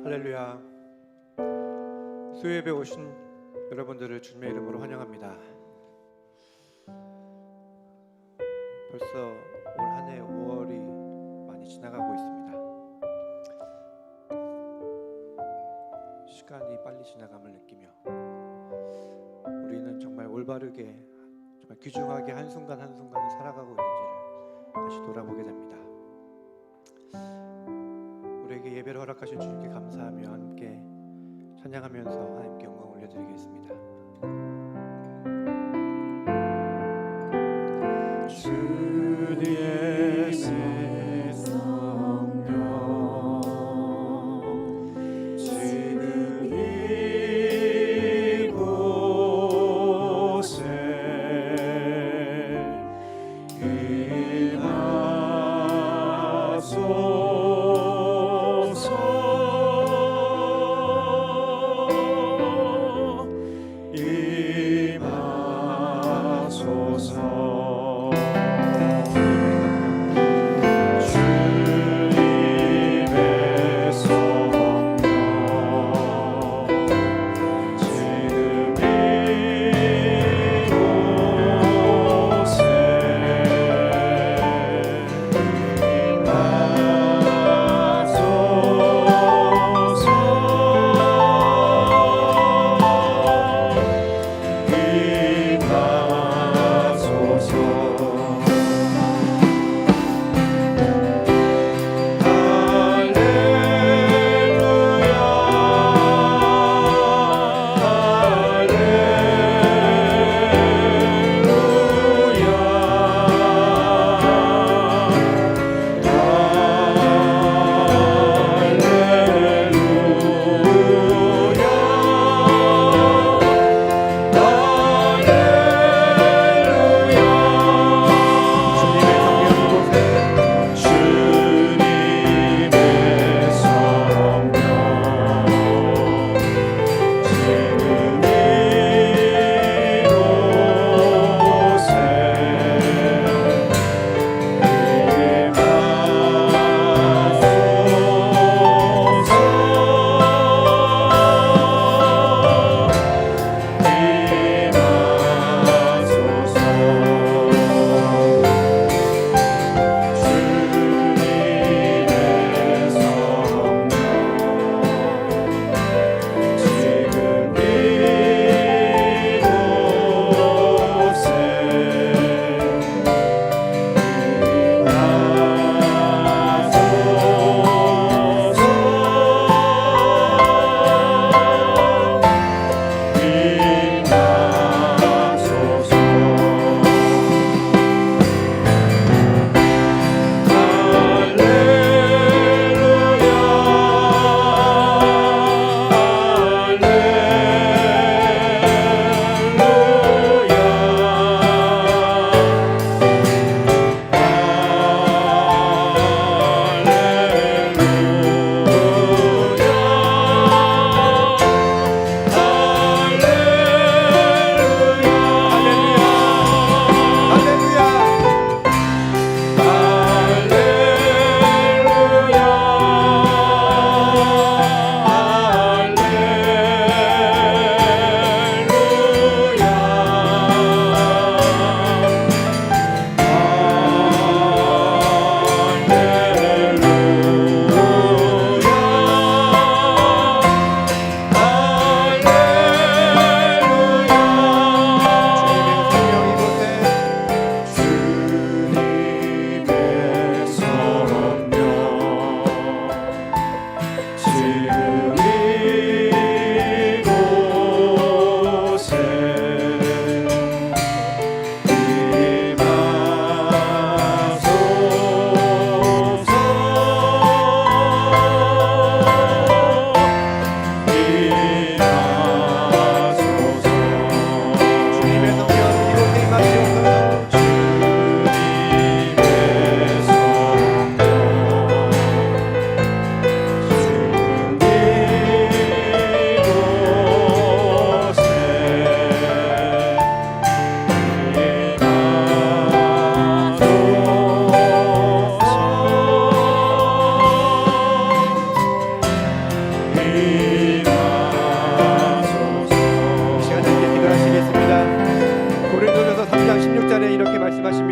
할렐루야. 수요예배 오신 여러분들을 주님의 이름으로 환영합니다. 벌써 올 한 해 5월이 많이 지나가고 있습니다. 시간이 빨리 지나감을 느끼며 우리는 정말 올바르게, 정말 귀중하게 한순간 한순간을 살아가고 있는지를 다시 돌아보게 됩니다. 우리에게 예배를 허락하신 주님께 감사하며 함께 찬양하면서 하나님께 영광 올려드리겠습니다. 주의 성령 지금 이곳에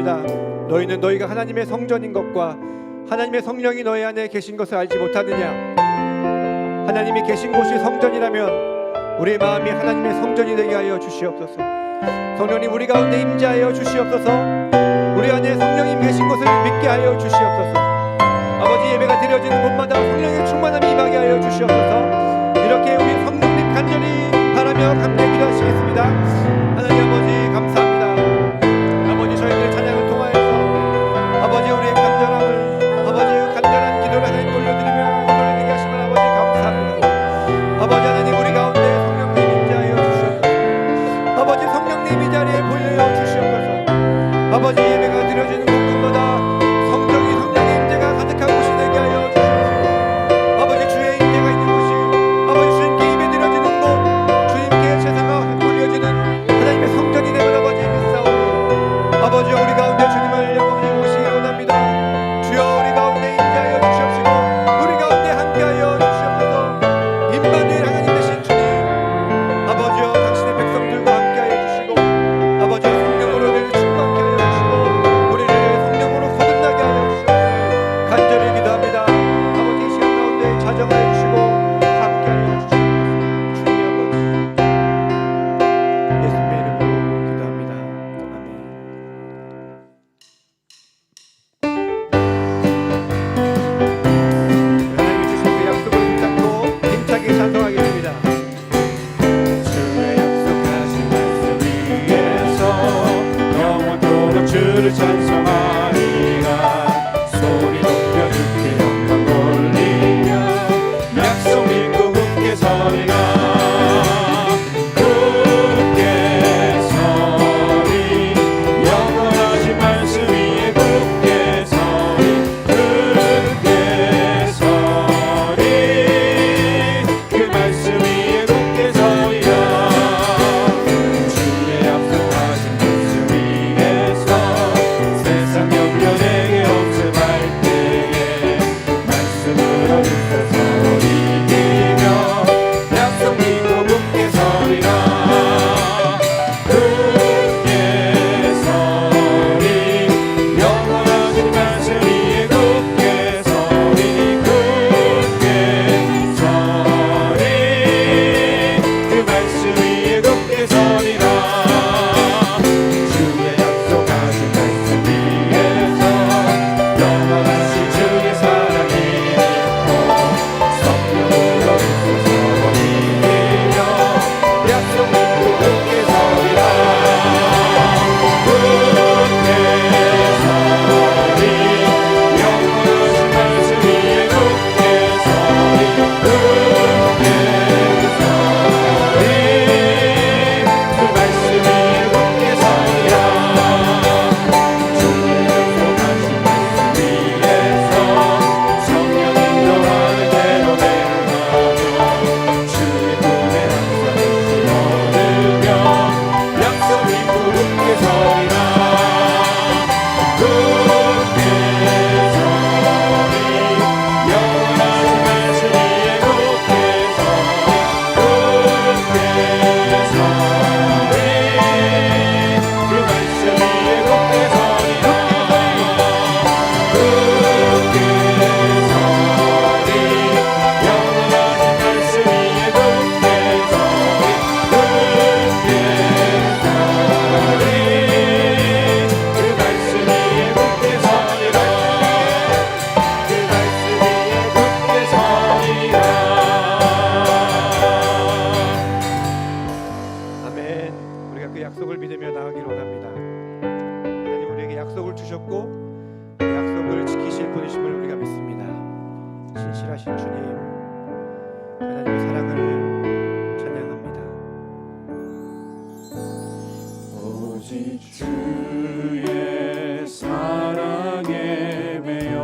말씀하십니다. 너희는 너희가 하나님의 성전인 것과 하나님의 성령이 너희 안에 계신 것을 알지 못하느냐. 하나님이 계신 곳이 성전이라면 우리의 마음이 하나님의 성전이 되게 하여 주시옵소서. 성령님 우리 가운데 임재하여 주시옵소서. 우리 안에 성령님 계신 것을 믿게 하여 주시옵소서. 아버지, 예배가 드려지는 곳마다 성령의 충만함이 임하게 하여 주시옵소서. 이렇게 우리 성령님 간절히 바라며 함께 기도하시겠습니다. 하나님 아버지 감사합니다. 아버지, 저희들의 찬양을 통하여서 아버지 우리의 간절함을, 아버지 간절한 기도를 하나님 올려드리며 돌리게 하시면 아버지 감사합니다. 아버지 하나님 우리 가운데 성령님 임재하여 주시옵소서. 아버지 성령님 이 자리에 보여 주시옵소서. 아버지, 예배가 드려지는 곳마다 성령의 임재가 가득한 곳이 되게 하여 주시옵소서. 아버지, 주의 임재가 있는 곳이, 아버지 주님께 예배 드려지는 곳, 주님께 제사가 올려지는 하나님의 성전이 되면 아버지 믿사오니 아버지 우리 가운데 주님을 영원히 모시기 원합니다. 주여 우리 가운데 임재하여 주시옵시고 우리 가운데 함께하여 주시옵소서. 임마누엘 하나님 되신 주님, 아버지여 당신의 백성들과 함께하여 주시고 아버지여 성령으로 우리를 충만케 하여 주시고 우리를 성령으로 거듭나게 하여 주시고 간절히 기도합니다. 아버지, 이 시간 가운데 자정하여 주시고 함께하여 주시옵소서. 주님 아버지, 예수님의 이름으로 기도합니다. 아멘. 하나님이 주신 그 약속을 붙잡고 힘차게 찬송하겠습니다. 주의 약속하신 말씀 위에서 영원토록 주를 찬송하리라. 소리 높여 주께 영광 돌리며 약속 믿고 굳게 서리라. 굳게 서리, 영원하신 말씀 위에 굳게 서리. 굳게 서리, 그 말씀 위에 굳게 서리라. 주의 약속하신 말씀 위에서 세상 염려 내게 없음할 때에 말씀으로 붙어서 이기며 약속 믿고 굳게 서리라. 굳게 서리, 영원하신 말씀 위에 굳게 서리. 굳게 서리, 그 말씀 위에 굳게 서리라. 주의 약속하신 말씀 위에서 영원하신 주의 사랑이 있고 성령으로 붙어서 이기며 약속 믿고 굳게 서리라. 굳게 서리, 영원하신 말씀 위에 굳게 서리. 굳게 서리, 그 말씀 위에 굳게 서리라. 주의 약속하신 말씀 위에서 성령 인도하는 대로 행하며 주의 품에 항상 얻으며 약속 믿고 굳게 서리라. 굳게 서리, 영원하신 말씀 위에 굳게 서리. 굳게 서리, 그 말씀 위에 굳게 서리라. 굳게 서리, 영원하신 말씀 위에 굳게 서리. 굳게 서리, 그 말씀 위에 굳게 서리라. 그 말씀 위에 굳게 서리라. 아멘. 우리가 그 약속을 믿으며 나아가기를 원합니다. 하나님 우리에게 약속을 주셨고 그 약속을 지키실 분이심을 우리가 믿습니다. 신실하신 주님, 하나님의 사랑을 찬양합니다. 오직 주의 사랑에 매여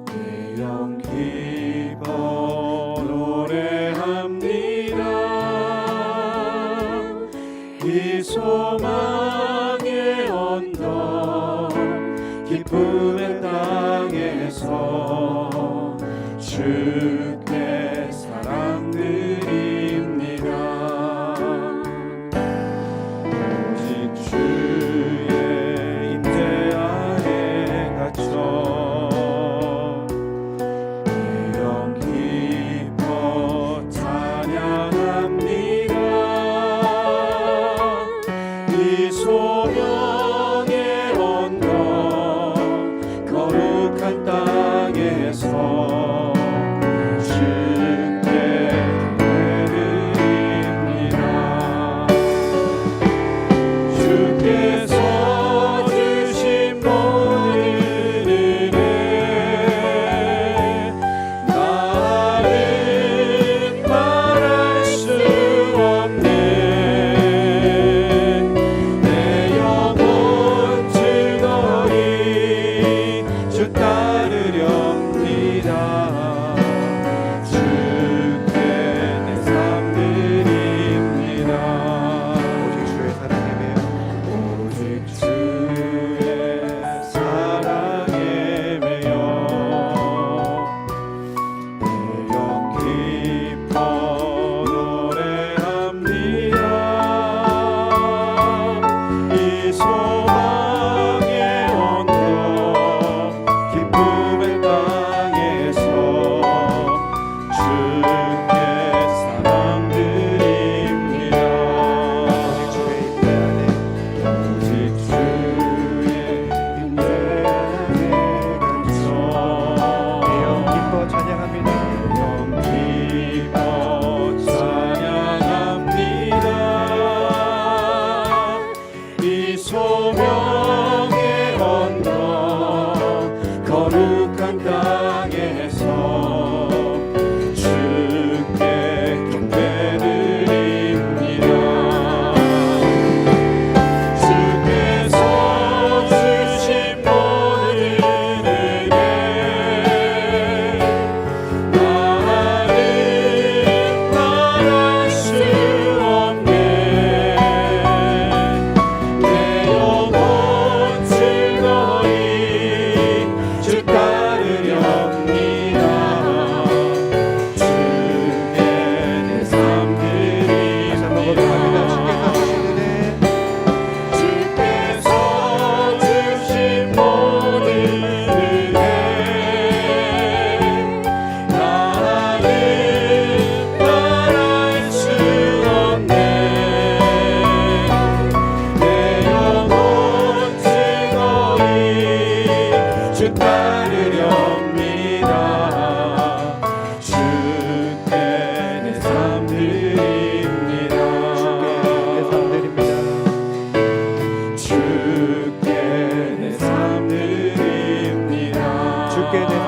내 영 기뻐 노래합니다. 이 소망의 언덕 기쁨의 땅에서 주께 사랑 드립니다.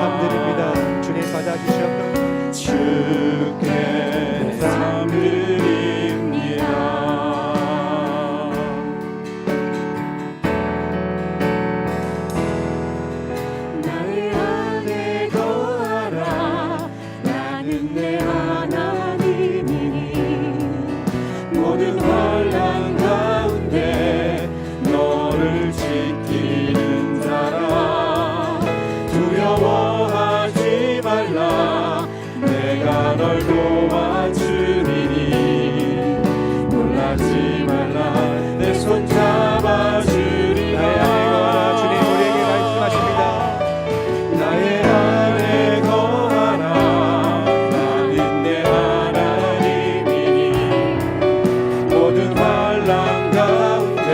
삶드립니다. 주님 받아주시옵소서. 주께 삶드립니다. 나의 안에 거하라. 나는 내 하나님이니 모든 환난 가운데 너를 지키는 자라. 두려워하지 말라. 내가 널 도와주리니 놀라지 말라. 내 손 잡아주리라. 나의 안에 거하라. 주님 우리에게 말씀하십니다. 나의 안에 거하라. 나는 내 하나님이니 모든 환난 가운데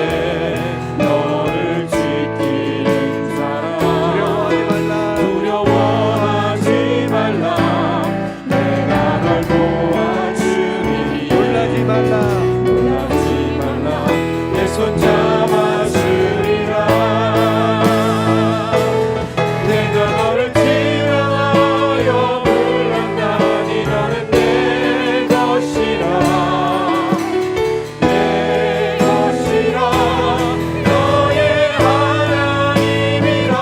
너를 지키는 자라. 두려워하지 말라. 두려워하지 말라. 내가 널 도와주리니 놀라지 말라. 놀라지 말라. 내 손 잡아주리라. 내가 너를 지명하여 불렀나니 너는 내 것이라. 내 것이라. 너의 하나님이라.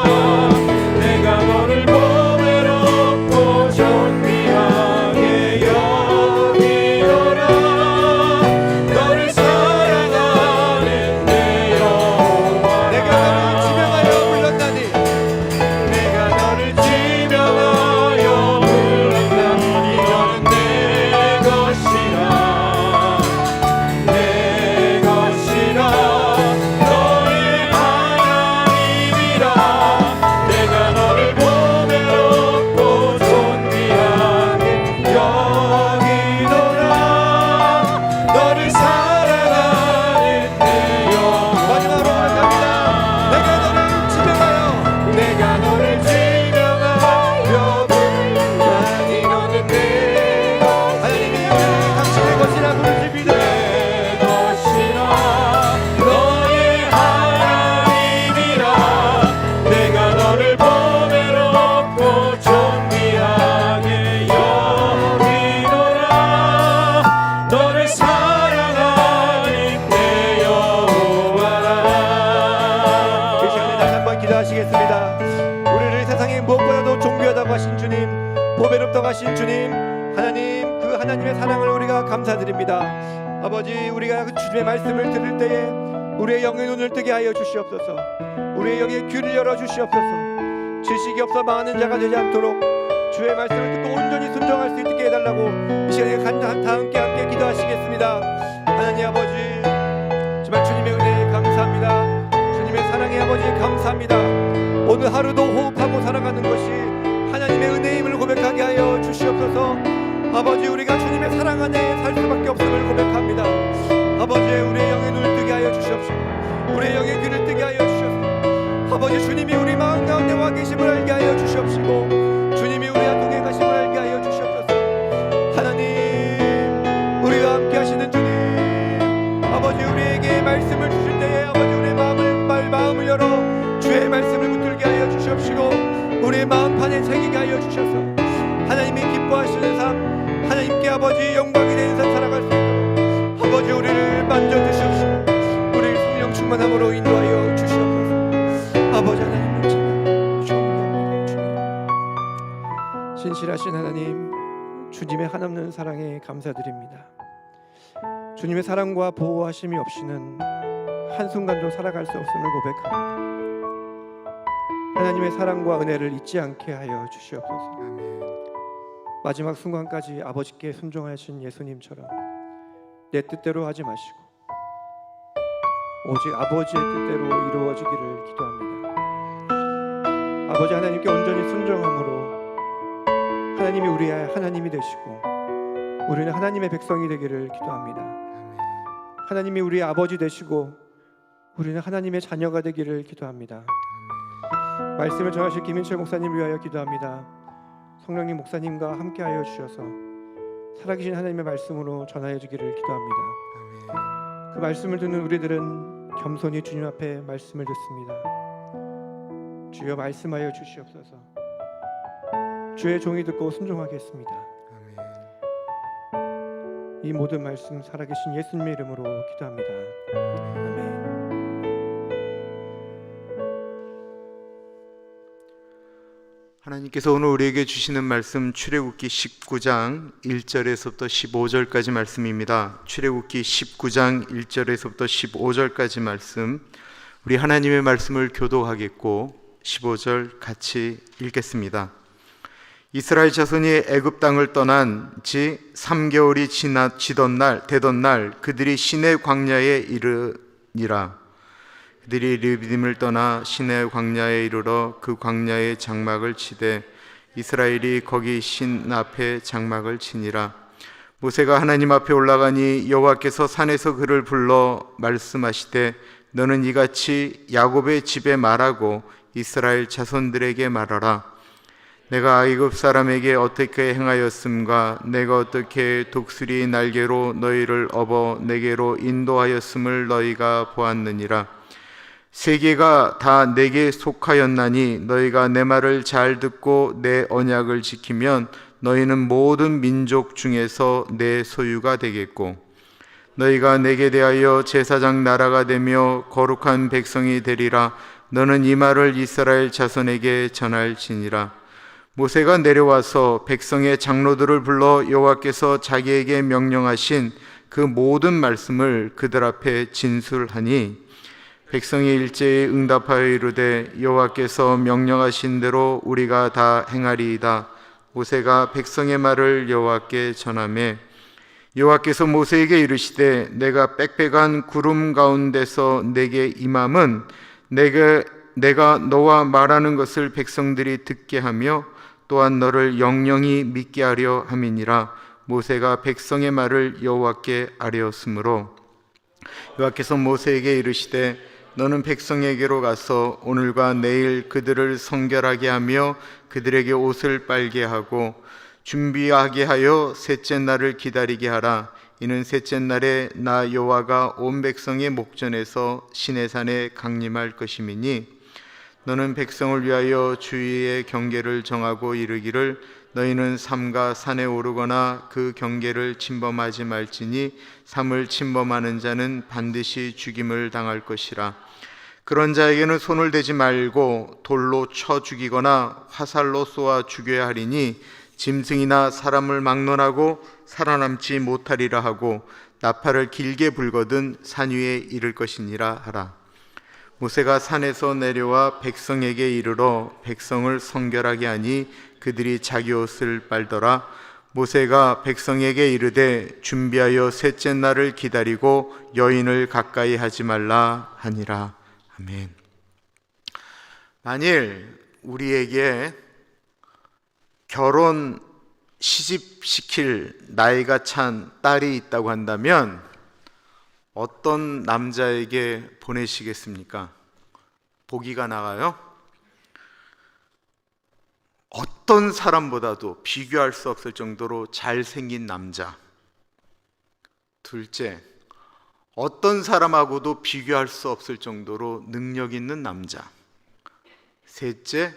내가 너를 보배롭고 존귀하게 여기노라. 너를 사랑하는 내 여호와라. 내가 너를 지명하여 불렀나니 내가 너를 지명하여 불렀나니 너는 내 것이라. 내 것이라. 너의 하나님이라. 내가 너를 보배롭고 존귀하게 여기노라. 너를 사랑하는 내 마지막으로 고백합니다. 내가 너를 지명하여 내가 너를 지명하여 불렀나니 너는 내 하나님이 당신의 것이라 부르십니다. 내 것이라. 너의 하나님이라. 내가 너를 보배롭고 존귀하게 여기노라. 너를 사랑하는 내 여호와라. 이 시간에 다시 한번 기도하시겠습니다. 우리를 세상에 무엇보다도 존귀하다고 하신 주님, 보배롭다고 하신 주님, 하나님, 그 하나님의 사랑을 우리가 감사드립니다. 아버지, 우리가 그 주님의 말씀을 들을 때에 우리의 영의 눈을 뜨게 하여 주시옵소서. 우리의 영의 귀를 열어 주시옵소서. 지식이 없어 망하는 자가 되지 않도록 주의 말씀을 듣고 온전히 순종할 수 있게 해달라고 이 시간에 다 함께 기도하시겠습니다. 하나님 아버지, 정말 주님의 은혜에 감사합니다. 주님의 사랑에 아버지 감사합니다. 오늘 하루도 호흡하고 살아가는 것이 하나님의 은혜임을 고백하게 하여 주시옵소서. 아버지, 우리가 주님의 사랑 안에 살 수밖에 없음을 고백합니다. 아버지, 우리의 영의 눈을 뜨게 하여 주시옵시고 우리의 영의 귀를 뜨게 하여 주시옵소서. 아버지, 주님이 우리 마음 가운데 와 계심을 알게 하여 주시옵시고 주님이 우리와 동행하심을 알게 하여 주시옵소서. 하나님, 우리와 함께 하시는 주님, 아버지, 우리에게 말씀을 주실 때에 아버지 우리의 마음을 열어 주의 말씀을 붙들게 하여 주시옵시고 우리의 마음판에 새기게 하여 주셔서 하나님이 기뻐하시는 삶, 하나님께 아버지 영광이 되는 삶 살아갈 수 있도록 아버지 우리를 만져주시옵시고 우리를 성령 충만함으로 인도하여 주시옵소서. 아버지 하나님을 찬양합니다. 주님, 신실하신 하나님, 주님의 한없는 사랑에 감사드립니다. 주님의 사랑과 보호하심이 없이는 한순간도 살아갈 수 없음을 고백합니다. 하나님의 사랑과 은혜를 잊지 않게 하여 주시옵소서. 마지막 순간까지 아버지께 순종하신 예수님처럼 내 뜻대로 하지 마시고 오직 아버지의 뜻대로 이루어지기를 기도합니다. 아버지 하나님께 온전히 순종함으로 하나님이 우리의 하나님이 되시고 우리는 하나님의 백성이 되기를 기도합니다. 하나님이 우리의 아버지 되시고 우리는 하나님의 자녀가 되기를 기도합니다. 말씀을 전하실 김인철 목사님을 위하여 기도합니다. 성령님 목사님과 함께하여 주셔서 살아계신 하나님의 말씀으로 전하여 주기를 기도합니다. 그 말씀을 듣는 우리들은 겸손히 주님 앞에 말씀을 듣습니다. 주여 말씀하여 주시옵소서. 주의 종이 듣고 순종하겠습니다. 아멘. 이 모든 말씀 살아계신 예수님의 이름으로 기도합니다. 아멘. 하나님께서 오늘 우리에게 주시는 말씀 출애굽기 19장 1절에서부터 15절까지 말씀입니다. 출애굽기 19장 1절에서부터 15절까지 말씀, 우리 하나님의 말씀을 교독하겠고 15절 같이 읽겠습니다. 이스라엘 자손이 애굽 땅을 떠난 지 3개월이 되던 날 그들이 시내 광야에 이르니라. 그들이 르비딤을 떠나 시내 광야에 이르러 그 광야에 장막을 치되 이스라엘이 거기 신 앞에 장막을 치니라. 모세가 하나님 앞에 올라가니 여호와께서 산에서 그를 불러 말씀하시되 너는 이같이 야곱의 집에 말하고 이스라엘 자손들에게 말하라. 내가 애굽 사람에게 어떻게 행하였음과 내가 어떻게 독수리 날개로 너희를 업어 내게로 인도하였음을 너희가 보았느니라. 세계가 다 내게 속하였나니 너희가 내 말을 잘 듣고 내 언약을 지키면 너희는 모든 민족 중에서 내 소유가 되겠고 너희가 내게 대하여 제사장 나라가 되며 거룩한 백성이 되리라. 너는 이 말을 이스라엘 자손에게 전할지니라. 모세가 내려와서 백성의 장로들을 불러 여호와께서 자기에게 명령하신 그 모든 말씀을 그들 앞에 진술하니 백성이 일제히 응답하여 이르되 여호와께서 명령하신 대로 우리가 다 행하리이다. 모세가 백성의 말을 여호와께 전하매 여호와께서 모세에게 이르시되 내가 빽빽한 구름 가운데서 내게 임함은 내가 너와 말하는 것을 백성들이 듣게 하며 또한 너를 영영히 믿게 하려 함이니라. 모세가 백성의 말을 여호와께 아뢰었으므로 여호와께서 모세에게 이르시되 너는 백성에게로 가서 오늘과 내일 그들을 성결하게 하며 그들에게 옷을 빨게 하고 준비하게 하여 셋째 날을 기다리게 하라. 이는 셋째 날에 나 여호와가 온 백성의 목전에서 시내산에 강림할 것임이니 너는 백성을 위하여 주위의 경계를 정하고 이르기를 너희는 삼가 산에 오르거나 그 경계를 침범하지 말지니 삼을 침범하는 자는 반드시 죽임을 당할 것이라. 그런 자에게는 손을 대지 말고 돌로 쳐 죽이거나 화살로 쏘아 죽여야 하리니 짐승이나 사람을 막론하고 살아남지 못하리라 하고 나팔을 길게 불거든 산 위에 이를 것이니라 하라. 모세가 산에서 내려와 백성에게 이르러 백성을 성결하게 하니 그들이 자기 옷을 빨더라. 모세가 백성에게 이르되 준비하여 셋째 날을 기다리고 여인을 가까이 하지 말라 하니라. 아멘. 만일 우리에게 결혼 시집시킬 나이가 찬 딸이 있다고 한다면 어떤 남자에게 보내시겠습니까? 보기가 나가요? 어떤 사람보다도 비교할 수 없을 정도로 잘생긴 남자. 둘째, 어떤 사람하고도 비교할 수 없을 정도로 능력 있는 남자. 셋째,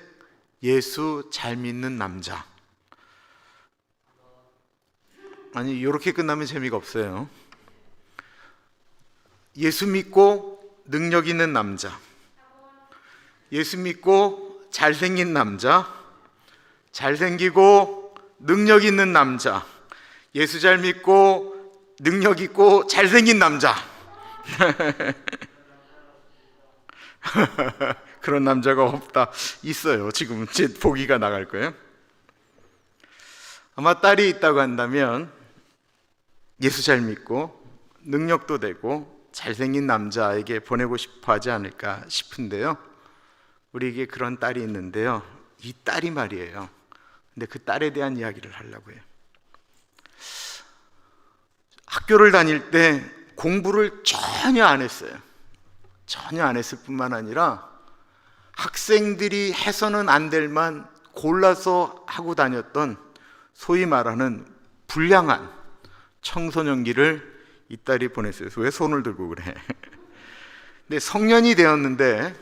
예수 잘 믿는 남자. 아니, 이렇게 끝나면 재미가 없어요. 예수 믿고 능력 있는 남자, 예수 믿고 잘생긴 남자, 잘생기고 능력 있는 남자, 예수 잘 믿고 능력 있고 잘생긴 남자. 그런 남자가 없다. 있어요. 지금 제 보기가 나갈 거예요. 아마 딸이 있다고 한다면 예수 잘 믿고 능력도 되고 잘생긴 남자에게 보내고 싶어 하지 않을까 싶은데요. 우리에게 그런 딸이 있는데요. 이 딸이 말이에요. 근데 그 딸에 대한 이야기를 하려고 해요. 학교를 다닐 때 공부를 전혀 안 했어요. 전혀 안 했을 뿐만 아니라 학생들이 해서는 안 될 만 골라서 하고 다녔던 소위 말하는 불량한 청소년기를 이 딸이 보냈어요. 왜 손을 들고 그래? 근데 성년이 되었는데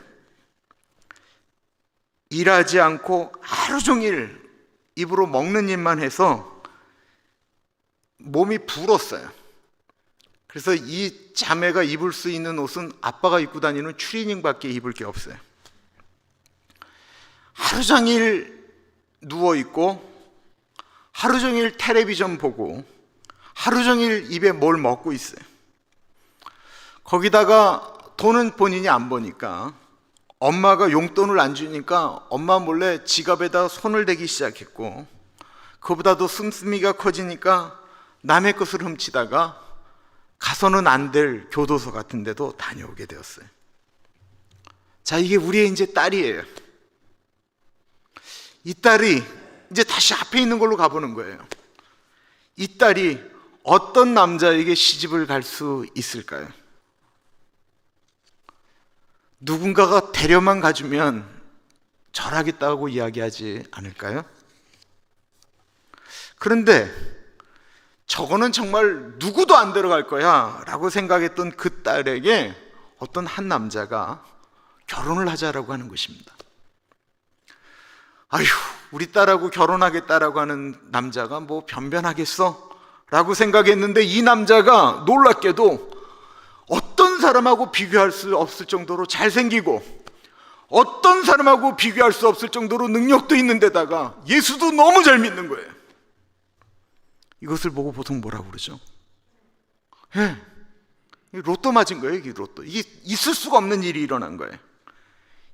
일하지 않고 하루 종일 입으로 먹는 일만 해서 몸이 불었어요. 그래서 이 자매가 입을 수 있는 옷은 아빠가 입고 다니는 추리닝밖에 입을 게 없어요. 하루 종일 누워있고 하루 종일 텔레비전 보고 하루 종일 입에 뭘 먹고 있어요. 거기다가 돈은 본인이 안 버니까 엄마가 용돈을 안 주니까 엄마 몰래 지갑에다 손을 대기 시작했고, 그보다도 씀씀이가 커지니까 남의 것을 훔치다가 가서는 안 될 교도소 같은 데도 다녀오게 되었어요. 자, 이게 우리의 이제 딸이에요. 이 딸이 이제 다시 앞에 있는 걸로 가보는 거예요. 이 딸이 어떤 남자에게 시집을 갈 수 있을까요? 누군가가 데려만 가주면 절하겠다고 이야기하지 않을까요? 그런데 저거는 정말 누구도 안 데려갈 거야 라고 생각했던 그 딸에게 어떤 한 남자가 결혼을 하자라고 하는 것입니다. 아휴, 우리 딸하고 결혼하겠다라고 하는 남자가 뭐 변변하겠어? 라고 생각했는데, 이 남자가 놀랍게도 어떤 사람하고 비교할 수 없을 정도로 잘생기고 어떤 사람하고 비교할 수 없을 정도로 능력도 있는 데다가 예수도 너무 잘 믿는 거예요. 이것을 보고 보통 뭐라고 그러죠? 로또 맞은 거예요. 이게 로또. 이게 있을 수가 없는 일이 일어난 거예요.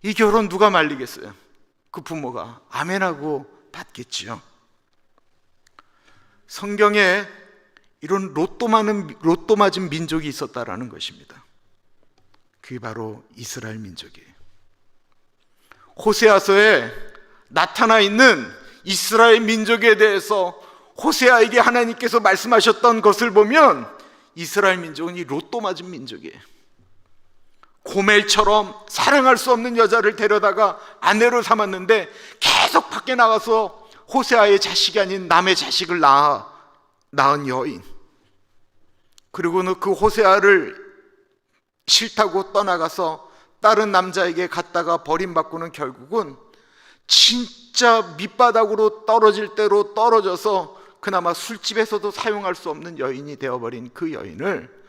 이 결혼 누가 말리겠어요? 그 부모가 아멘하고 받겠지요. 성경에 이런 로또 맞은 민족이 있었다라는 것입니다. 그게 바로 이스라엘 민족이에요. 호세아서에 나타나 있는 이스라엘 민족에 대해서 호세아에게 하나님께서 말씀하셨던 것을 보면 이스라엘 민족은 이 로또 맞은 민족이에요. 고멜처럼 사랑할 수 없는 여자를 데려다가 아내로 삼았는데 계속 밖에 나가서 호세아의 자식이 아닌 남의 자식을 낳은 여인, 그리고는 그 호세아를 싫다고 떠나가서 다른 남자에게 갔다가 버림받고는 결국은 진짜 밑바닥으로 떨어질 대로 떨어져서 그나마 술집에서도 사용할 수 없는 여인이 되어버린 그 여인을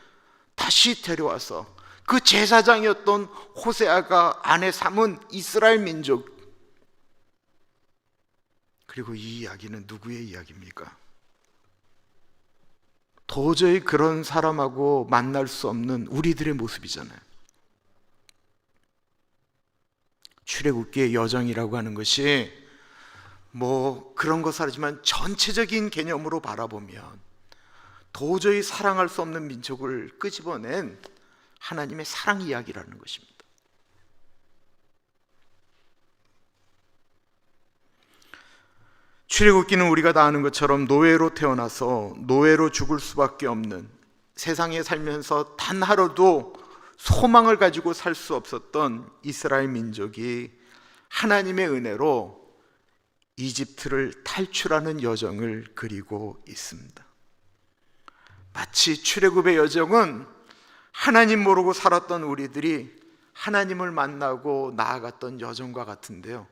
다시 데려와서 그 제사장이었던 호세아가 아내 삼은 이스라엘 민족. 그리고 이 이야기는 누구의 이야기입니까? 도저히 그런 사람하고 만날 수 없는 우리들의 모습이잖아요. 출애굽기의 여정이라고 하는 것이 뭐 그런 것을 하지만 전체적인 개념으로 바라보면 도저히 사랑할 수 없는 민족을 끄집어낸 하나님의 사랑 이야기라는 것입니다. 출애굽기는 우리가 다 아는 것처럼 노예로 태어나서 노예로 죽을 수밖에 없는, 세상에 살면서 단 하루도 소망을 가지고 살 수 없었던 이스라엘 민족이 하나님의 은혜로 이집트를 탈출하는 여정을 그리고 있습니다. 마치 출애굽의 여정은 하나님 모르고 살았던 우리들이 하나님을 만나고 나아갔던 여정과 같은데요,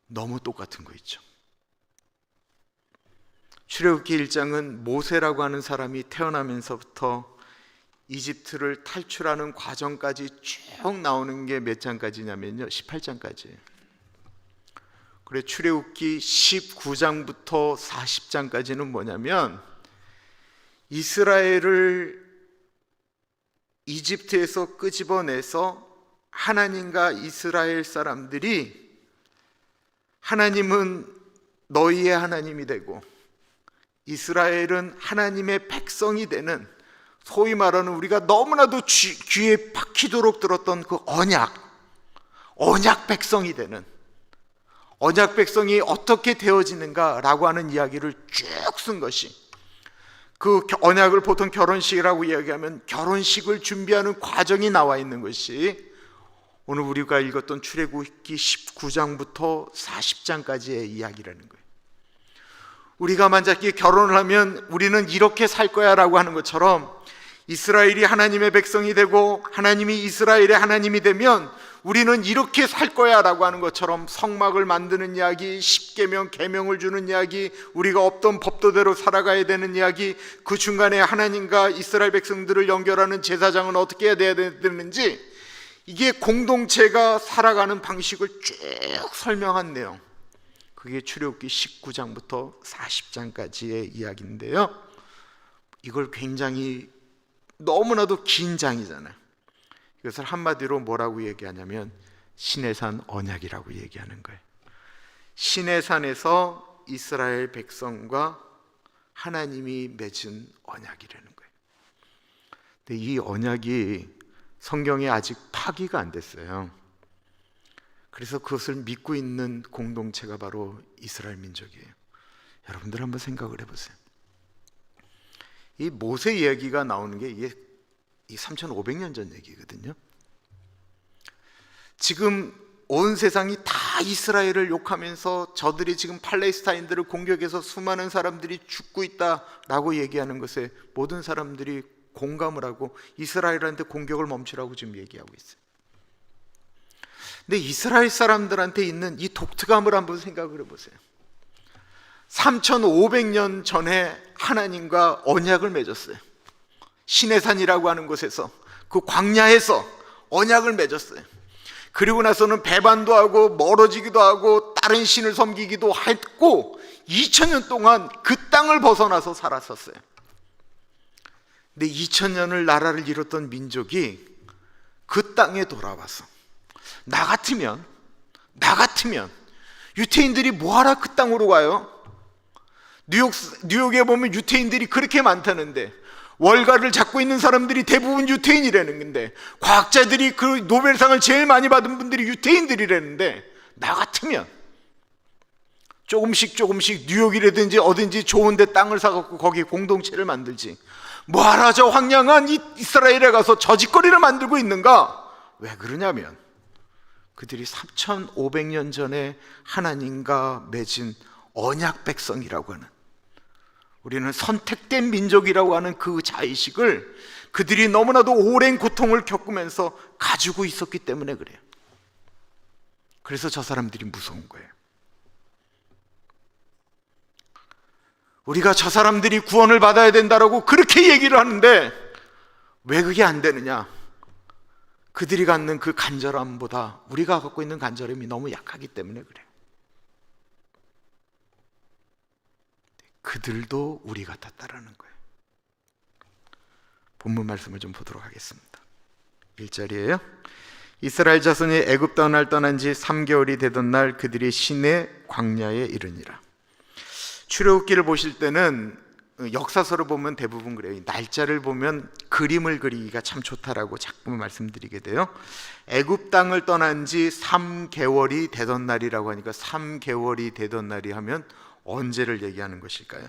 너무 똑같은 거 있죠. 출애굽기 1장은 모세라고 하는 사람이 태어나면서부터 이집트를 탈출하는 과정까지 쭉 나오는 게 몇 장까지냐면요, 18장까지예요. 그래, 출애굽기 19장부터 40장까지는 뭐냐면 이스라엘을 이집트에서 끄집어내서 하나님과 이스라엘 사람들이 하나님은 너희의 하나님이 되고 이스라엘은 하나님의 백성이 되는, 소위 말하는 우리가 너무나도 귀에 박히도록 들었던 그 언약 백성이 되는, 언약 백성이 어떻게 되어지는가라고 하는 이야기를 쭉 쓴 것이, 그 언약을 보통 결혼식이라고 이야기하면 결혼식을 준비하는 과정이 나와 있는 것이 오늘 우리가 읽었던 출애굽기 19장부터 40장까지의 이야기라는 거예요. 우리가 만약 결혼을 하면 우리는 이렇게 살 거야 라고 하는 것처럼 이스라엘이 하나님의 백성이 되고 하나님이 이스라엘의 하나님이 되면 우리는 이렇게 살 거야 라고 하는 것처럼 성막을 만드는 이야기, 십계명, 계명을 주는 이야기, 우리가 없던 법도대로 살아가야 되는 이야기, 그 중간에 하나님과 이스라엘 백성들을 연결하는 제사장은 어떻게 해야 되는지, 이게 공동체가 살아가는 방식을 쭉 설명한 내용, 그게 출애굽기 19장부터 40장까지의 이야기인데요, 이걸 굉장히 너무나도 긴 장이잖아요. 이것을 한마디로 뭐라고 얘기하냐면 시내산 언약이라고 얘기하는 거예요. 시내산에서 이스라엘 백성과 하나님이 맺은 언약이라는 거예요. 근데 이 언약이 성경에 아직 파기가 안 됐어요. 그래서 그것을 믿고 있는 공동체가 바로 이스라엘 민족이에요. 여러분들 한번 생각을 해보세요. 이 모세 이야기가 나오는 게 이게 3,500년 전 얘기거든요. 지금 온 세상이 다 이스라엘을 욕하면서 저들이 지금 팔레스타인들을 공격해서 수많은 사람들이 죽고 있다라고 얘기하는 것에 모든 사람들이 공감을 하고 이스라엘한테 공격을 멈추라고 지금 얘기하고 있어요. 근데 이스라엘 사람들한테 있는 이 독특함을 한번 생각을 해보세요. 3,500년 전에 하나님과 언약을 맺었어요. 시내산이라고 하는 곳에서, 그 광야에서 언약을 맺었어요. 그리고 나서는 배반도 하고 멀어지기도 하고 다른 신을 섬기기도 했고 2000년 동안 그 땅을 벗어나서 살았었어요. 근데 2000년을 나라를 이뤘던 민족이 그 땅에 돌아와서 나 같으면 유태인들이 뭐하러 그 땅으로 가요? 뉴욕에 보면 유태인들이 그렇게 많다는데, 월가를 잡고 있는 사람들이 대부분 유태인이라는 건데, 과학자들이 그 노벨상을 제일 많이 받은 분들이 유태인들이라는데, 나 같으면 조금씩 뉴욕이라든지 어딘지 좋은 데 땅을 사갖고 거기 공동체를 만들지, 뭐하러 저 황량한 이스라엘에 가서 저짓거리를 만들고 있는가? 왜 그러냐면 그들이 3,500년 전에 하나님과 맺은 언약 백성이라고 하는, 우리는 선택된 민족이라고 하는 그 자의식을 그들이 너무나도 오랜 고통을 겪으면서 가지고 있었기 때문에 그래요. 그래서 저 사람들이 무서운 거예요. 우리가 저 사람들이 구원을 받아야 된다라고 그렇게 얘기를 하는데 왜 그게 안 되느냐? 그들이 갖는 그 간절함보다 우리가 갖고 있는 간절함이 너무 약하기 때문에 그래요. 그들도 우리 같았다라는 거예요. 본문 말씀을 좀 보도록 하겠습니다. 1절이에요. 이스라엘 자손이 애굽 떠날 떠난 지 3개월이 되던 날 그들이 시내 광야에 이르니라. 출애굽기를 보실 때는 역사서를 보면 대부분 그래요. 날짜를 보면 그림을 그리기가 참 좋다라고 자꾸 말씀드리게 돼요. 애굽 땅을 떠난 지 3개월이 되던 날이라고 하니까 3개월이 되던 날이 하면 언제를 얘기하는 것일까요?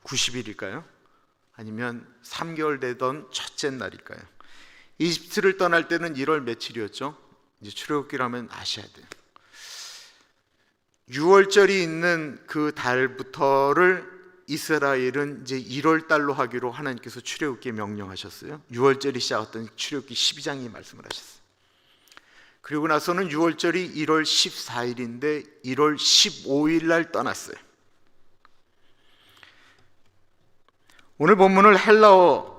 90일일까요? 아니면 3개월 되던 첫째 날일까요? 이집트를 떠날 때는 1월 며칠이었죠? 이제 출애굽기를 하면 아셔야 돼요. 6월절이 있는 그 달부터를 이스라엘은 이제 1월 달로 하기로 하나님께서 출애굽기에 명령하셨어요. 6월절이 시작했던 출애굽기 12장이 말씀을 하셨어요. 그리고 나서는 6월절이 1월 14일인데 1월 15일 날 떠났어요. 오늘 본문을 헬라어로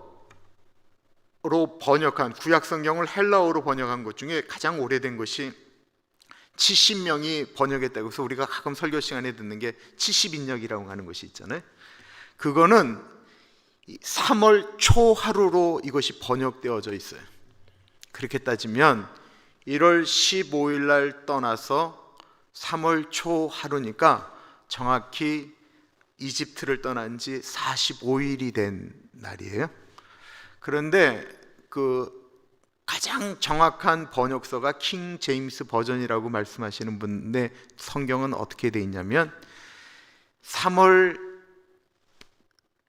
번역한, 구약성경을 헬라어로 번역한 것 중에 가장 오래된 것이 70명이 번역했다고 해서 우리가 가끔 설교 시간에 듣는 게 70인역이라고 하는 것이 있잖아요. 그거는 3월 초 하루로 이것이 번역되어져 있어요. 그렇게 따지면 1월 15일 날 떠나서 3월 초 하루니까 정확히 이집트를 떠난 지 45일이 된 날이에요. 그런데 그 가장 정확한 번역서가 킹 제임스 버전이라고 말씀하시는 분의 성경은 어떻게 돼 있냐면 3월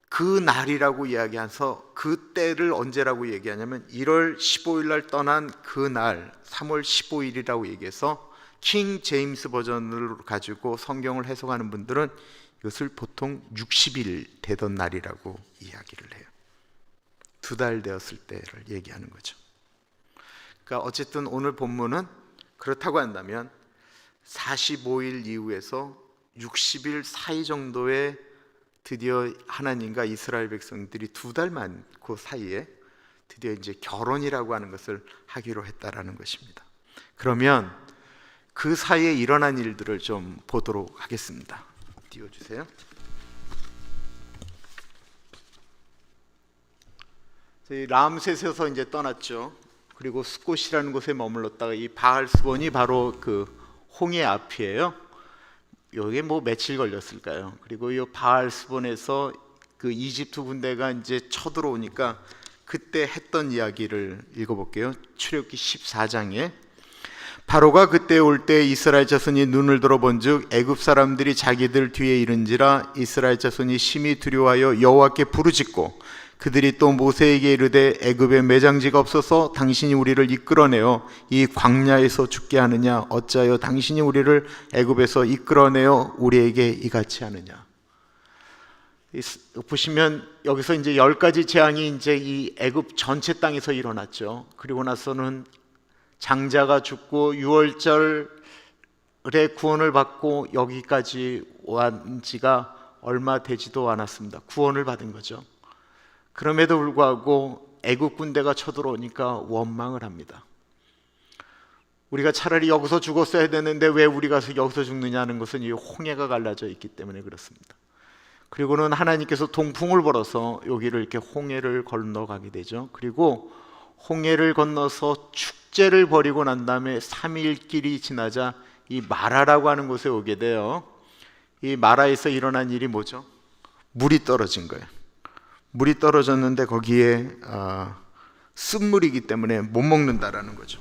그 날이라고 이야기해서 그 때를 언제라고 얘기하냐면 1월 15일 날 떠난 그 날 3월 15일이라고 얘기해서 킹 제임스 버전을 가지고 성경을 해석하는 분들은 이것을 보통 60일 되던 날이라고 이야기를 해요. 2달 되었을 때를 얘기하는 거죠. 그러니까 어쨌든 오늘 본문은 그렇다고 한다면 45일 이후에서 60일 사이 정도에 드디어 하나님과 이스라엘 백성들이 2달 많고 사이에 드디어 이제 결혼이라고 하는 것을 하기로 했다라는 것입니다. 그러면 그 사이에 일어난 일들을 좀 보도록 하겠습니다. 띄워주세요. 람셋에서 이제 떠났죠. 그리고 스콧이라는 곳에 머물렀다가 이 바알스본이 바로 그 홍해 앞이에요. 여기에 뭐 며칠 걸렸을까요? 그리고 이 바알스본에서 그 이집트 군대가 이제 쳐들어오니까 그때 했던 이야기를 읽어볼게요. 출애굽기 14장에 바로가 그때 올 때 이스라엘 자손이 눈을 들어본즉 애굽 사람들이 자기들 뒤에 이른지라 이스라엘 자손이 심히 두려워하여 여호와께 부르짖고 그들이 또 모세에게 이르되 애굽에 매장지가 없어서 당신이 우리를 이끌어내어 이 광야에서 죽게 하느냐 어찌하여 당신이 우리를 애굽에서 이끌어내어 우리에게 이같이 하느냐. 보시면 여기서 이제 10가지 재앙이 이제 이 애굽 전체 땅에서 일어났죠. 그리고 나서는 장자가 죽고 6월절에 구원을 받고 여기까지 온 지가 얼마 되지도 않았습니다. 구원을 받은 거죠. 그럼에도 불구하고 애국 군대가 쳐들어오니까 원망을 합니다. 우리가 차라리 여기서 죽었어야 되는데 왜 우리가 여기서 죽느냐는 것은 이 홍해가 갈라져 있기 때문에 그렇습니다. 그리고는 하나님께서 동풍을 벌어서 여기를 이렇게 홍해를 건너가게 되죠. 그리고 홍해를 건너서 축제를 벌이고 난 다음에 3일 길이 지나자 이 마라라고 하는 곳에 오게 돼요. 이 마라에서 일어난 일이 뭐죠? 물이 떨어진 거예요. 물이 떨어졌는데 거기에 쓴물이기 때문에 못 먹는다라는 거죠.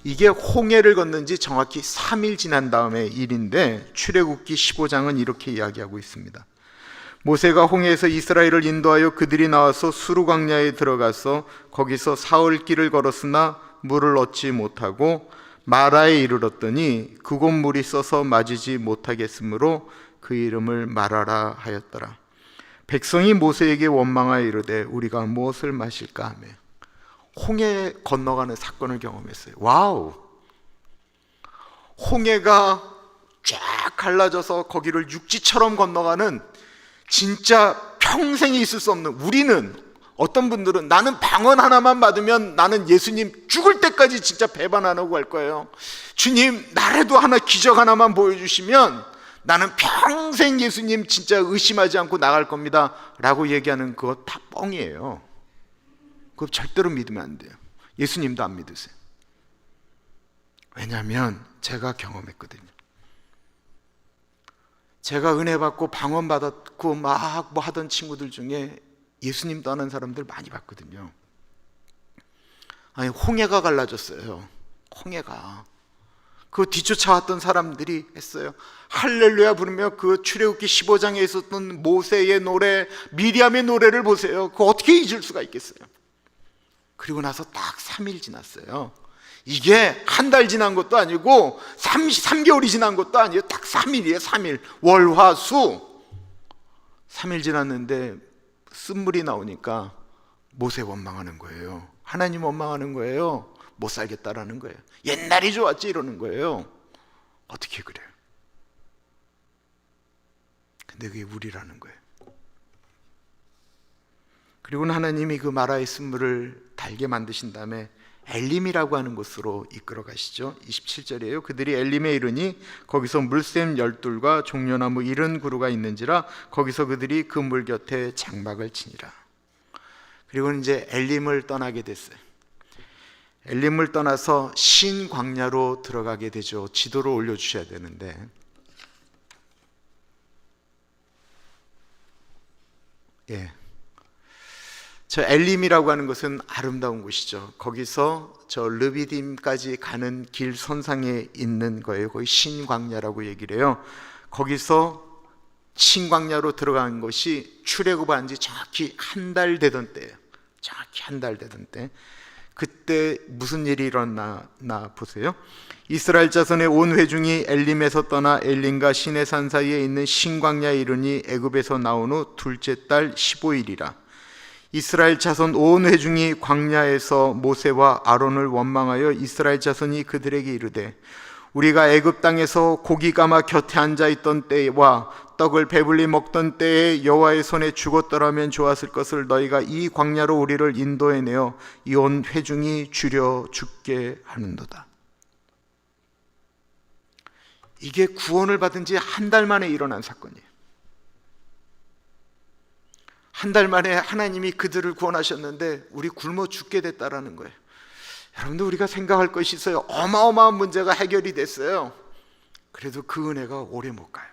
이게 홍해를 건넌 지 정확히 3일 지난 다음의 일인데 출애굽기 15장은 이렇게 이야기하고 있습니다. 모세가 홍해에서 이스라엘을 인도하여 그들이 나와서 수르 광야에 들어가서 거기서 사흘 길을 걸었으나 물을 얻지 못하고 마라에 이르렀더니 그곳 물이 써서 마시지 못하겠으므로 그 이름을 마라라 하였더라. 백성이 모세에게 원망하여 이르되 우리가 무엇을 마실까 하며 홍해 건너가는 사건을 경험했어요. 와우! 홍해가 쫙 갈라져서 거기를 육지처럼 건너가는 진짜 평생에 있을 수 없는, 우리는 어떤 분들은 나는 방언 하나만 받으면 나는 예수님 죽을 때까지 진짜 배반 안 하고 갈 거예요. 주님 나라도 하나 기적 하나만 보여주시면 나는 평생 예수님 진짜 의심하지 않고 나갈 겁니다 라고 얘기하는 그거 다 뻥이에요. 그거 절대로 믿으면 안 돼요. 예수님도 안 믿으세요. 왜냐하면 제가 경험했거든요. 제가 은혜 받고 방언 받았고 막 뭐 하던 친구들 중에 예수님도 아는 사람들 많이 봤거든요. 아니 홍해가 갈라졌어요. 홍해가. 그 뒤쫓아왔던 사람들이 했어요. 할렐루야 부르며 그 출애굽기 15장에 있었던 모세의 노래, 미리암의 노래를 보세요. 그거 어떻게 잊을 수가 있겠어요. 그리고 나서 딱 3일 지났어요. 이게 한 달 지난 것도 아니고 3개월이 지난 것도 아니에요. 딱 3일이에요. 3일. 월, 화, 수 3일 지났는데 쓴물이 나오니까 모세 원망하는 거예요. 하나님 원망하는 거예요. 못 살겠다라는 거예요. 옛날이 좋았지 이러는 거예요. 어떻게 그래요? 근데 그게 우리라는 거예요. 그리고는 하나님이 그 마라의 쓴물을 달게 만드신 다음에 엘림이라고 하는 곳으로 이끌어 가시죠. 27절이에요. 그들이 엘림에 이르니 거기서 물샘 12과 종려나무 70그루가 있는지라 거기서 그들이 그 물 곁에 장막을 치니라. 그리고 이제 엘림을 떠나게 됐어요. 엘림을 떠나서 신 광야로 들어가게 되죠. 지도를 올려주셔야 되는데 저 엘림이라고 하는 것은 아름다운 곳이죠. 거기서 저 르비딤까지 가는 길 선상에 있는 거예요. 거기 신광야라고 얘기를 해요. 거기서 신광야로 들어간 것이 출애굽한 지 정확히 한 달 되던 때예요. 정확히 한 달 되던 때. 그때 무슨 일이 일어나 보세요. 이스라엘 자손의 온 회중이 엘림에서 떠나 엘림과 시내산 사이에 있는 신광야에 이르니 애굽에서 나온 후 둘째 달 15일이라. 이스라엘 자손 온 회중이 광야에서 모세와 아론을 원망하여 이스라엘 자손이 그들에게 이르되 우리가 애굽 땅에서 고기 감아 곁에 앉아 있던 때와 떡을 배불리 먹던 때에 여호와의 손에 죽었더라면 좋았을 것을 너희가 이 광야로 우리를 인도해 내어 이 온 회중이 주려 죽게 하는도다. 이게 구원을 받은 지 한 달 만에 일어난 사건이에요. 한 달 만에 하나님이 그들을 구원하셨는데 우리 굶어 죽게 됐다라는 거예요. 여러분들, 우리가 생각할 것이 있어요. 어마어마한 문제가 해결이 됐어요. 그래도 그 은혜가 오래 못 가요.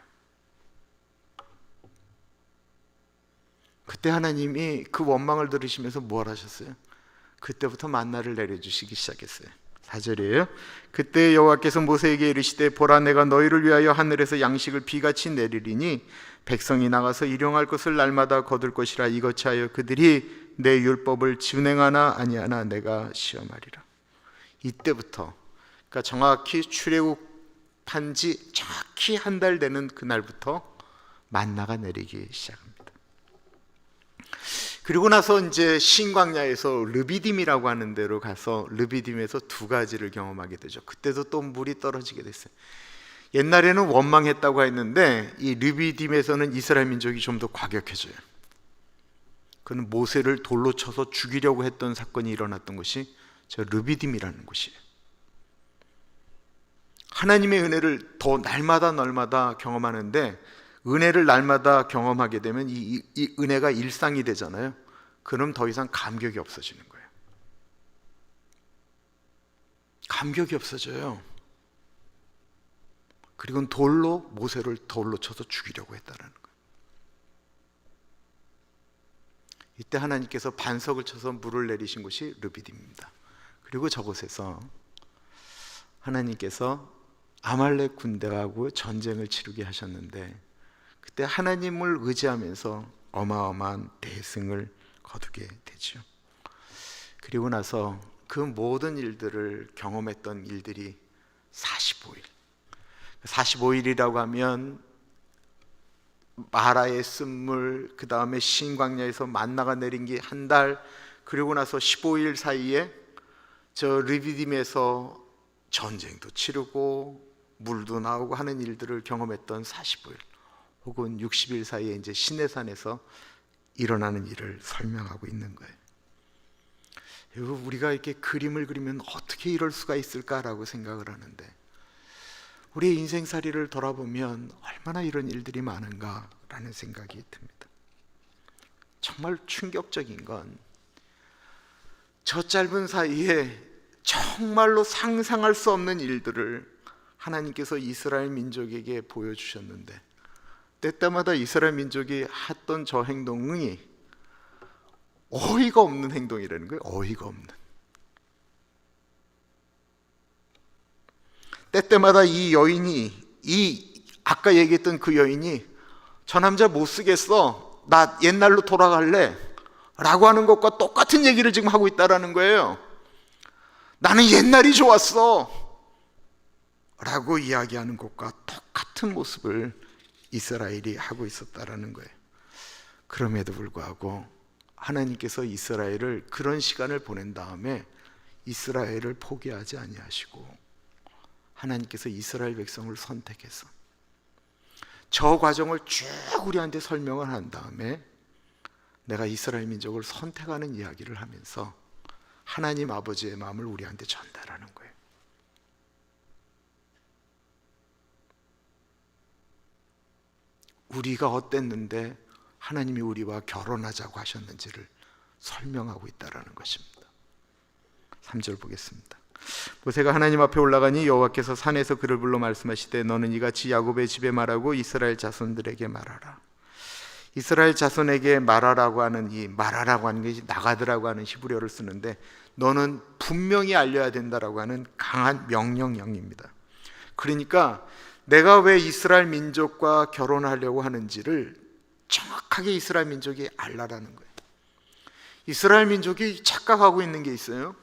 그때 하나님이 그 원망을 들으시면서 뭘 하셨어요? 그때부터 만나를 내려주시기 시작했어요. 4절이에요. 그때 여호와께서 모세에게 이르시되 보라, 내가 너희를 위하여 하늘에서 양식을 비같이 내리리니 백성이 나가서 일용할 것을 날마다 거둘 것이라. 이같이 하여 그들이 내 율법을 준행하나 아니하나 내가 시험하리라. 이때부터, 그러니까 정확히 출애굽한 지 정확히 한 달 되는 그날부터 만나가 내리기 시작합니다. 그리고 나서 이제 신광야에서 르비딤이라고 하는 데로 가서 르비딤에서 두 가지를 경험하게 되죠. 그때도 또 물이 떨어지게 됐어요. 옛날에는 원망했다고 했는데 이 르비딤에서는 이스라엘 민족이 좀 더 과격해져요. 그는 모세를 돌로 쳐서 죽이려고 했던 사건이 일어났던 것이 저 르비딤이라는 곳이에요. 하나님의 은혜를 더 날마다 경험하는데, 은혜를 날마다 경험하게 되면 이 은혜가 일상이 되잖아요. 그럼 더 이상 감격이 없어지는 거예요. 감격이 없어져요. 그리고 모세를 돌로 쳐서 죽이려고 했다는 거예요. 이때 하나님께서 반석을 쳐서 물을 내리신 곳이 르비딤입니다. 그리고 저곳에서 하나님께서 아말렉 군대하고 전쟁을 치르게 하셨는데, 그때 하나님을 의지하면서 어마어마한 대승을 거두게 되죠. 그리고 나서 그 모든 일들을 경험했던 일들이 45일. 45일이라고 하면 마라의 쓴물, 그 다음에 신광야에서 만나가 내린 게 한 달, 그리고 나서 15일 사이에 저 르비딤에서 전쟁도 치르고 물도 나오고 하는 일들을 경험했던 45일 혹은 60일 사이에 이제 시내산에서 일어나는 일을 설명하고 있는 거예요. 여러분, 우리가 이렇게 그림을 그리면 어떻게 이럴 수가 있을까라고 생각을 하는데, 우리의 인생살이를 돌아보면 얼마나 이런 일들이 많은가라는 생각이 듭니다. 정말 충격적인 건 저 짧은 사이에 정말로 상상할 수 없는 일들을 하나님께서 이스라엘 민족에게 보여주셨는데, 때때마다 이스라엘 민족이 했던 저 행동이 어이가 없는 행동이라는 거예요. 어이가 없는. 때때마다 이 여인이, 아까 얘기했던 그 여인이 저 남자 못 쓰겠어, 나 옛날로 돌아갈래 라고 하는 것과 똑같은 얘기를 지금 하고 있다라는 거예요. 나는 옛날이 좋았어 라고 이야기하는 것과 똑같은 모습을 이스라엘이 하고 있었다라는 거예요. 그럼에도 불구하고 하나님께서 이스라엘을 그런 시간을 보낸 다음에 이스라엘을 포기하지 아니하시고 하나님께서 이스라엘 백성을 선택해서 저 과정을 쭉 우리한테 설명을 한 다음에 내가 이스라엘 민족을 선택하는 이야기를 하면서 하나님 아버지의 마음을 우리한테 전달하는 거예요. 우리가 어땠는데 하나님이 우리와 결혼하자고 하셨는지를 설명하고 있다는 것입니다. 3절 보겠습니다. 모세가 하나님 앞에 올라가니 여호와께서 산에서 그를 불러 말씀하시되 너는 이같이 야곱의 집에 말하고 이스라엘 자손들에게 말하라. 이스라엘 자손에게 말하라고 하는 말하라고 하는 것이 나가드라고 하는 히브리어를 쓰는데, 너는 분명히 알려야 된다라고 하는 강한 명령형입니다. 그러니까 내가 왜 이스라엘 민족과 결혼하려고 하는지를 정확하게 이스라엘 민족이 알라라는 거예요. 이스라엘 민족이 착각하고 있는 게 있어요.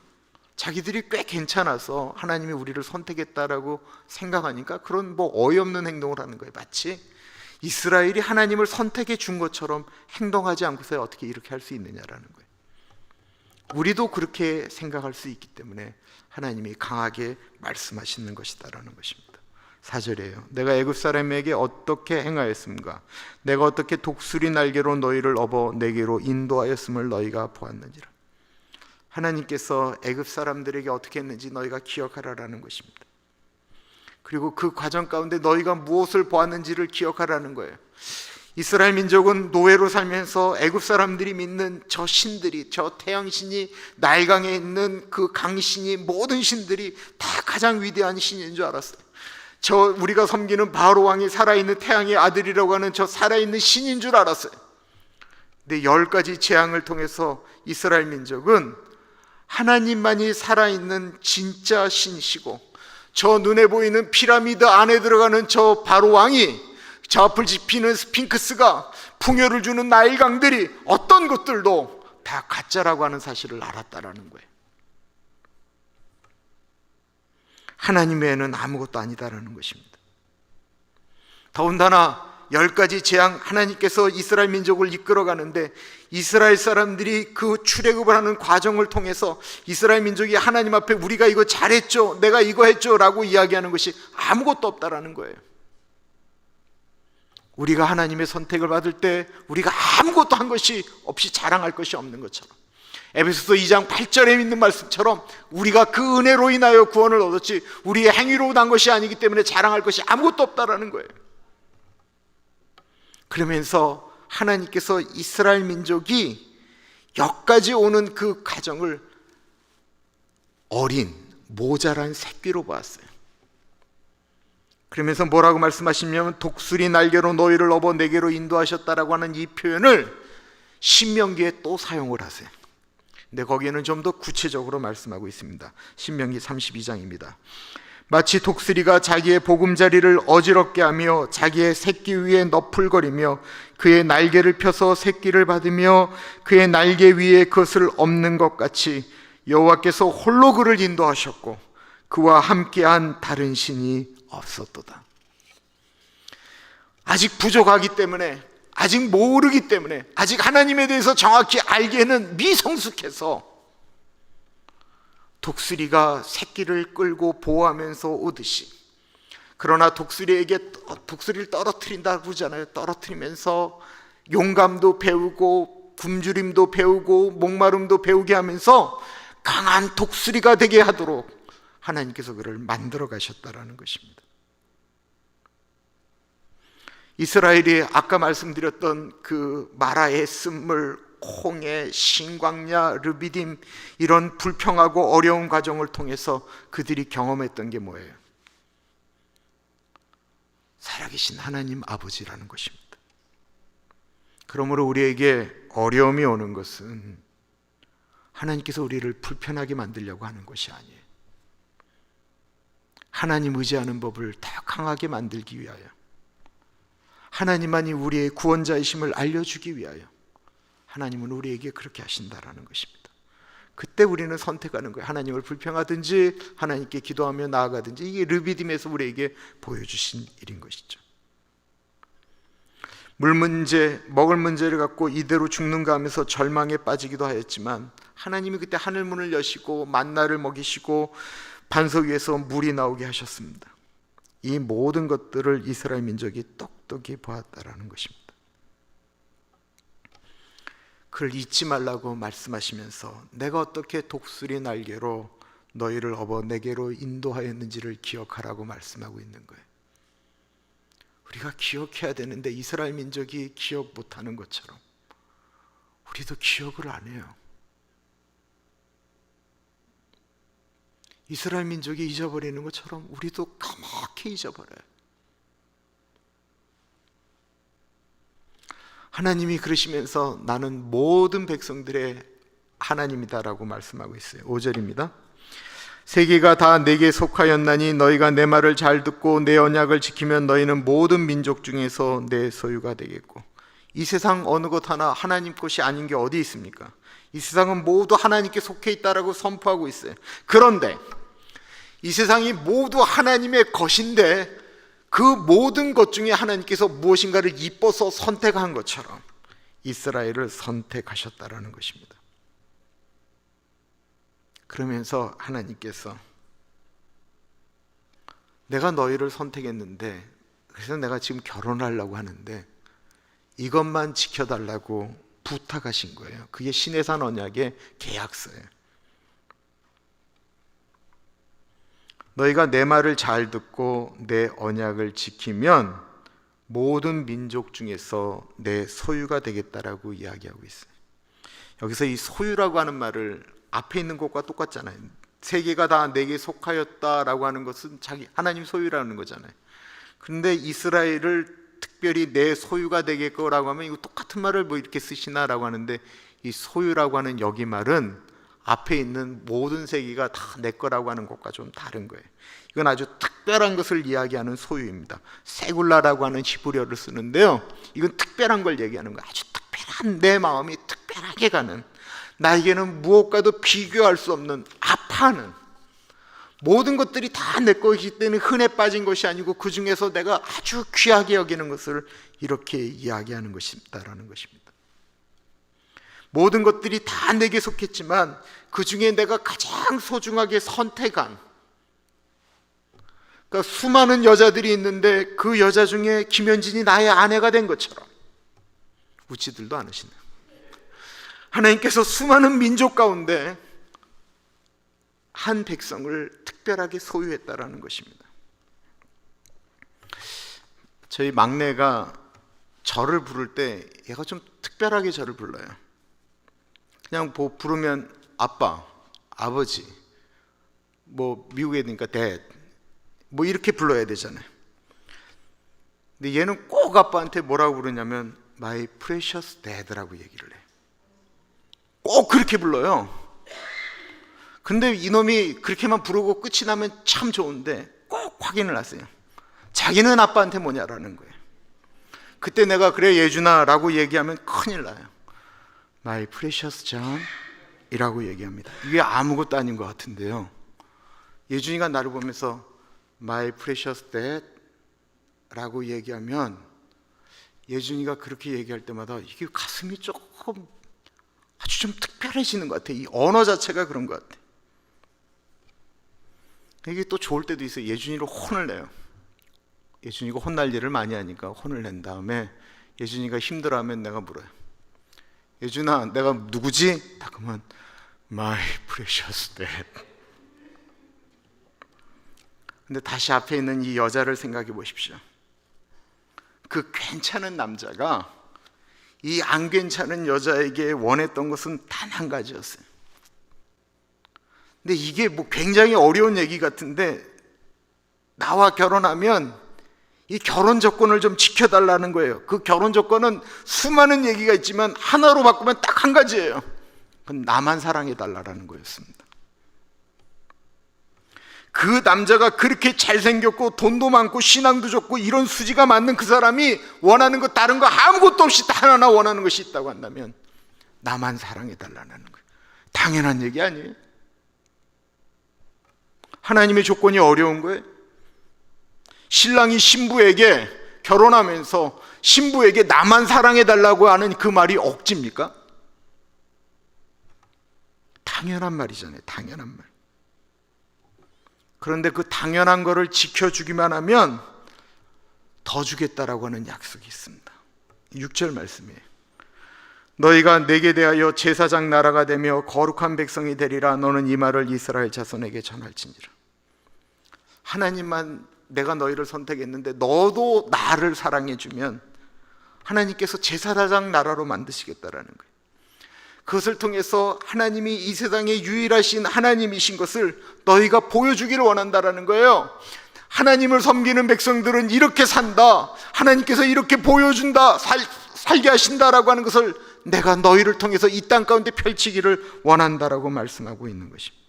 자기들이 꽤 괜찮아서 하나님이 우리를 선택했다라고 생각하니까 그런 어이없는 행동을 하는 거예요. 마치 이스라엘이 하나님을 선택해 준 것처럼 행동하지 않고서 어떻게 이렇게 할 수 있느냐라는 거예요. 우리도 그렇게 생각할 수 있기 때문에 하나님이 강하게 말씀하시는 것이다라는 것입니다. 4절이에요. 내가 애굽 사람에게 어떻게 행하였습니까? 내가 어떻게 독수리 날개로 너희를 업어 내게로 인도하였음을 너희가 보았느니라. 하나님께서 애굽 사람들에게 어떻게 했는지 너희가 기억하라라는 것입니다. 그리고 그 과정 가운데 너희가 무엇을 보았는지를 기억하라는 거예요. 이스라엘 민족은 노예로 살면서 애굽 사람들이 믿는 저 신들이, 저 태양신이, 나일강에 있는 그 강신이, 모든 신들이 다 가장 위대한 신인 줄 알았어요. 저 우리가 섬기는 바로 왕이 살아있는 태양의 아들이라고 하는 저 살아있는 신인 줄 알았어요. 근데 10가지 재앙을 통해서 이스라엘 민족은 하나님만이 살아있는 진짜 신이시고, 저 눈에 보이는 피라미드 안에 들어가는 저 바로 왕이, 저 앞을 지피는 스핑크스가, 풍요를 주는 나일강들이 어떤 것들도 다 가짜라고 하는 사실을 알았다라는 거예요. 하나님 외에는 아무것도 아니다라는 것입니다. 더군다나 10가지 재앙, 하나님께서 이스라엘 민족을 이끌어가는데 이스라엘 사람들이 그 출애굽을 하는 과정을 통해서 이스라엘 민족이 하나님 앞에 우리가 이거 잘했죠, 내가 이거 했죠 라고 이야기하는 것이 아무것도 없다라는 거예요. 우리가 하나님의 선택을 받을 때 우리가 아무것도 한 것이 없이 자랑할 것이 없는 것처럼, 에베소서 2장 8절에 있는 말씀처럼 우리가 그 은혜로 인하여 구원을 얻었지 우리의 행위로 난 것이 아니기 때문에 자랑할 것이 아무것도 없다라는 거예요. 그러면서 하나님께서 이스라엘 민족이 여기까지 오는 그 과정을 어린 모자란 새끼로 보았어요. 그러면서 뭐라고 말씀하시냐면 독수리 날개로 너희를 업어 내게로 인도하셨다라고 하는 이 표현을 신명기에 또 사용을 하세요. 근데 거기에는 좀 더 구체적으로 말씀하고 있습니다. 신명기 32장입니다. 마치 독수리가 자기의 보금자리를 어지럽게 하며 자기의 새끼 위에 너풀거리며 그의 날개를 펴서 새끼를 받으며 그의 날개 위에 그것을 엎는 것 같이 여호와께서 홀로 그를 인도하셨고 그와 함께한 다른 신이 없었도다. 아직 부족하기 때문에, 아직 모르기 때문에, 아직 하나님에 대해서 정확히 알기에는 미성숙해서 독수리가 새끼를 끌고 보호하면서 오듯이, 그러나 독수리를 떨어뜨린다고 그러잖아요. 떨어뜨리면서 용감도 배우고 굶주림도 배우고 목마름도 배우게 하면서 강한 독수리가 되게 하도록 하나님께서 그를 만들어 가셨다라는 것입니다. 이스라엘이 아까 말씀드렸던 그 마라의 쓴물, 홍해, 신광야, 르비딤, 이런 불평하고 어려운 과정을 통해서 그들이 경험했던 게 뭐예요? 살아계신 하나님 아버지라는 것입니다. 그러므로 우리에게 어려움이 오는 것은 하나님께서 우리를 불편하게 만들려고 하는 것이 아니에요. 하나님 의지하는 법을 더 강하게 만들기 위하여, 하나님만이 우리의 구원자이심을 알려주기 위하여 하나님은 우리에게 그렇게 하신다라는 것입니다. 그때 우리는 선택하는 거예요. 하나님을 불평하든지 하나님께 기도하며 나아가든지. 이게 르비딤에서 우리에게 보여주신 일인 것이죠. 물 문제, 먹을 문제를 갖고 이대로 죽는가 하면서 절망에 빠지기도 하였지만 하나님이 그때 하늘 문을 여시고 만나를 먹이시고 반석 위에서 물이 나오게 하셨습니다. 이 모든 것들을 이스라엘 민족이 똑똑히 보았다라는 것입니다. 그걸 잊지 말라고 말씀하시면서 내가 어떻게 독수리 날개로 너희를 업어 내게로 인도하였는지를 기억하라고 말씀하고 있는 거예요. 우리가 기억해야 되는데 이스라엘 민족이 기억 못하는 것처럼 우리도 기억을 안 해요. 이스라엘 민족이 잊어버리는 것처럼 우리도 까맣게 잊어버려요. 하나님이 그러시면서 나는 모든 백성들의 하나님이다라고 말씀하고 있어요. 5절입니다. 세계가 다 내게 속하였나니 너희가 내 말을 잘 듣고 내 언약을 지키면 너희는 모든 민족 중에서 내 소유가 되겠고. 이 세상 어느 것 하나 하나님 것이 아닌 게 어디 있습니까? 이 세상은 모두 하나님께 속해 있다라고 선포하고 있어요. 그런데 이 세상이 모두 하나님의 것인데 그 모든 것 중에 하나님께서 무엇인가를 이뻐서 선택한 것처럼 이스라엘을 선택하셨다라는 것입니다. 그러면서 하나님께서 내가 너희를 선택했는데, 그래서 내가 지금 결혼하려고 하는데 이것만 지켜달라고 부탁하신 거예요. 그게 시내산 언약의 계약서예요. 너희가 내 말을 잘 듣고 내 언약을 지키면 모든 민족 중에서 내 소유가 되겠다라고 이야기하고 있어요. 여기서 이 소유라고 하는 말을 앞에 있는 것과 똑같잖아요. 세계가 다 내게 속하였다라고 하는 것은 자기 하나님 소유라는 거잖아요. 그런데 이스라엘을 특별히 내 소유가 되겠거라고 하면 이거 똑같은 말을 뭐 이렇게 쓰시나라고 하는데, 이 소유라고 하는 여기 말은 앞에 있는 모든 세계가 다 내 거라고 하는 것과 좀 다른 거예요. 이건 아주 특별한 것을 이야기하는 소유입니다. 세굴라라고 하는 히브리어를 쓰는데요, 이건 특별한 걸 얘기하는 거예요. 아주 특별한, 내 마음이 특별하게 가는, 나에게는 무엇과도 비교할 수 없는, 아파하는 모든 것들이 다 내 것이기 때문에 흔해 빠진 것이 아니고 그 중에서 내가 아주 귀하게 여기는 것을 이렇게 이야기하는 것이다라는 것입니다. 모든 것들이 다 내게 속했지만 그 중에 내가 가장 소중하게 선택한, 그러니까 수많은 여자들이 있는데 그 여자 중에 김현진이 나의 아내가 된 것처럼, 웃지들도 않으시네요. 하나님께서 수많은 민족 가운데 한 백성을 특별하게 소유했다라는 것입니다. 저희 막내가 저를 부를 때 얘가 좀 특별하게 저를 불러요. 그냥 부르면 아빠, 아버지, 뭐 미국에 있으니까 dad, 뭐 이렇게 불러야 되잖아요. 근데 얘는 꼭 아빠한테 뭐라고 부르냐면 my precious dad라고 얘기를 해. 꼭 그렇게 불러요. 근데 이놈이 그렇게만 부르고 끝이 나면 참 좋은데 꼭 확인을 하세요. 자기는 아빠한테 뭐냐라는 거예요. 그때 내가 그래 예준아 라고 얘기하면 큰일 나요. My precious John 이라고 얘기합니다. 이게 아무것도 아닌 것 같은데요, 예준이가 나를 보면서 My precious dad 라고 얘기하면 예준이가 그렇게 얘기할 때마다 이게 가슴이 조금 아주 좀 특별해지는 것 같아요. 이 언어 자체가 그런 것 같아요. 이게 또 좋을 때도 있어요. 예준이를 혼을 내요. 예준이가 혼날 일을 많이 하니까 혼을 낸 다음에 예준이가 힘들어하면 내가 물어요. 예준아, 내가 누구지? 딱 그러면 My precious dad. 근데 다시 앞에 있는 이 여자를 생각해 보십시오. 그 괜찮은 남자가 이 안 괜찮은 여자에게 원했던 것은 단 한 가지였어요. 근데 이게 뭐 굉장히 어려운 얘기 같은데, 나와 결혼하면 이 결혼 조건을 좀 지켜달라는 거예요. 그 결혼 조건은 수많은 얘기가 있지만 하나로 바꾸면 딱 한 가지예요. 그건 나만 사랑해달라는 거였습니다. 그 남자가 그렇게 잘생겼고 돈도 많고 신앙도 좋고 이런 수지가 맞는 그 사람이 원하는 거 다른 거 아무것도 없이 단 하나 원하는 것이 있다고 한다면 나만 사랑해달라는 거예요. 당연한 얘기 아니에요? 하나님의 조건이 어려운 거예요. 신랑이 신부에게 결혼하면서 신부에게 나만 사랑해달라고 하는 그 말이 억지입니까? 당연한 말이잖아요. 당연한 말. 그런데 그 당연한 거를 지켜주기만 하면 더 주겠다라고 하는 약속이 있습니다. 6절 말씀이에요. 너희가 내게 대하여 제사장 나라가 되며 거룩한 백성이 되리라. 너는 이 말을 이스라엘 자손에게 전할지니라. 하나님만 내가 너희를 선택했는데 너도 나를 사랑해주면 하나님께서 제사장 나라로 만드시겠다라는 거예요. 그것을 통해서 하나님이 이 세상에 유일하신 하나님이신 것을 너희가 보여주기를 원한다라는 거예요. 하나님을 섬기는 백성들은 이렇게 산다, 하나님께서 이렇게 보여준다, 살게 하신다라고 하는 것을 내가 너희를 통해서 이 땅 가운데 펼치기를 원한다라고 말씀하고 있는 것입니다.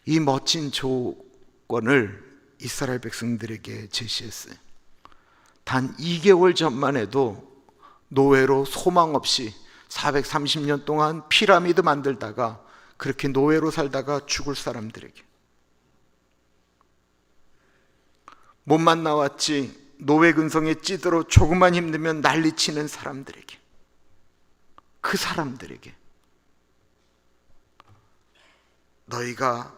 이 멋진 조건을 이스라엘 백성들에게 제시했어요. 단 2개월 전만 해도 노예로 소망 없이 430년 동안 피라미드 만들다가 그렇게 노예로 살다가 죽을 사람들에게, 몸만 나왔지 노회 근성에 찌들어 조금만 힘들면 난리치는 사람들에게, 그 사람들에게 너희가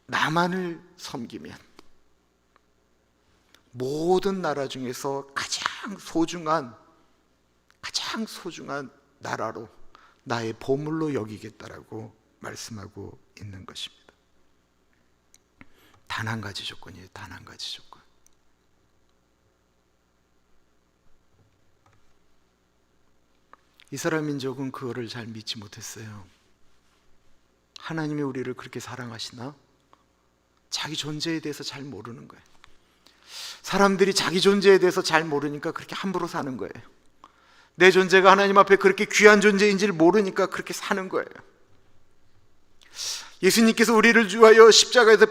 나만을 섬기면 모든 나라 중에서 가장 소중한 나라로 나의 보물로 여기겠다라고 말씀하고 있는 것입니다. 단 한 가지 조건이에요. 단 한 가지 조건. 이스라엘 민족은 그거를 잘 믿지 못했어요. 하나님이 우리를 그렇게 사랑하시나? 자기 존재에 대해서 잘 모르는 거예요. 사람들이 자기 존재에 대해서 잘 모르니까 그렇게 함부로 사는 거예요. 내 존재가 하나님 앞에 그렇게 귀한 존재인지를 모르니까 그렇게 사는 거예요. 예수님께서 우리를 위하여 십자가에서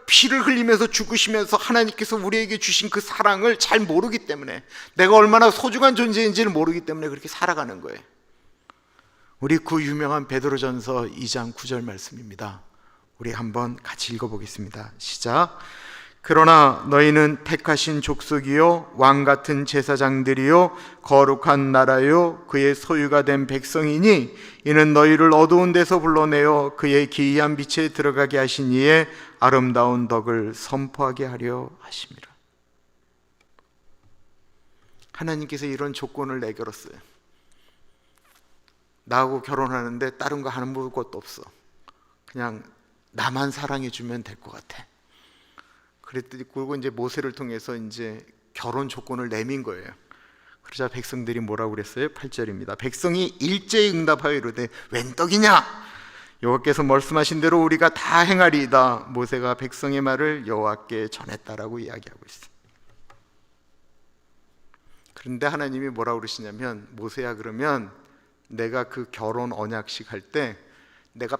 피를 흘리면서 죽으시면서 하나님께서 우리에게 주신 그 사랑을 잘 모르기 때문에, 내가 얼마나 소중한 존재인지를 모르기 때문에 그렇게 살아가는 거예요. 우리 그 유명한 베드로전서 2장 9절 말씀입니다. 우리 한번 같이 읽어보겠습니다. 시작. 그러나 너희는 택하신 족속이요 왕같은 제사장들이요 거룩한 나라요 그의 소유가 된 백성이니 이는 너희를 어두운 데서 불러내어 그의 기이한 빛에 들어가게 하신 이의 아름다운 덕을 선포하게 하려 하심이라. 하나님께서 이런 조건을 내걸었어요. 나하고 결혼하는데 다른 거 하는 것도 없어. 그냥 나만 사랑해 주면 될 것 같아. 그랬더니 그리고 이제 모세를 통해서 이제 결혼 조건을 내민 거예요. 그러자 백성들이 뭐라고 그랬어요? 8절입니다. 백성이 일제히 응답하여 이르되 웬 떡이냐? 여호와께서 말씀하신 대로 우리가 다 행하리이다. 모세가 백성의 말을 여호와께 전했다라고 이야기하고 있어요. 그런데 하나님이 뭐라고 그러시냐면, 모세야, 그러면 내가 그 결혼 언약식 할 때 내가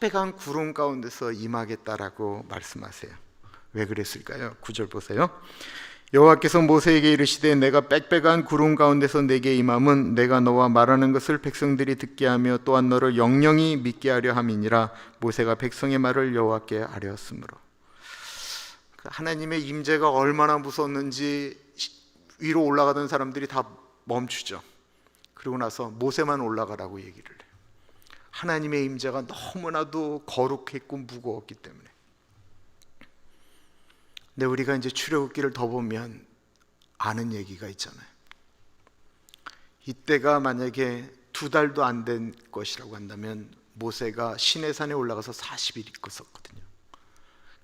빽빽한 구름 가운데서 임하겠다라고 말씀하세요. 왜 그랬을까요? 9절 보세요. 여호와께서 모세에게 이르시되 내가 빽빽한 구름 가운데서 내게 임함은 내가 너와 말하는 것을 백성들이 듣게 하며 또한 너를 영영히 믿게 하려 함이니라. 모세가 백성의 말을 여호와께 아뢰었으므로. 하나님의 임재가 얼마나 무서웠는지 위로 올라가던 사람들이 다 멈추죠. 그리고 나서 모세만 올라가라고 얘기를 해요. 하나님의 임재가 너무나도 거룩했고 무거웠기 때문에. 근데 우리가 이제 출애굽기를 더 보면 아는 얘기가 있잖아요. 이때가 만약에 2달도 안 된 것이라고 한다면 모세가 시내산에 올라가서 40일 있었거든요.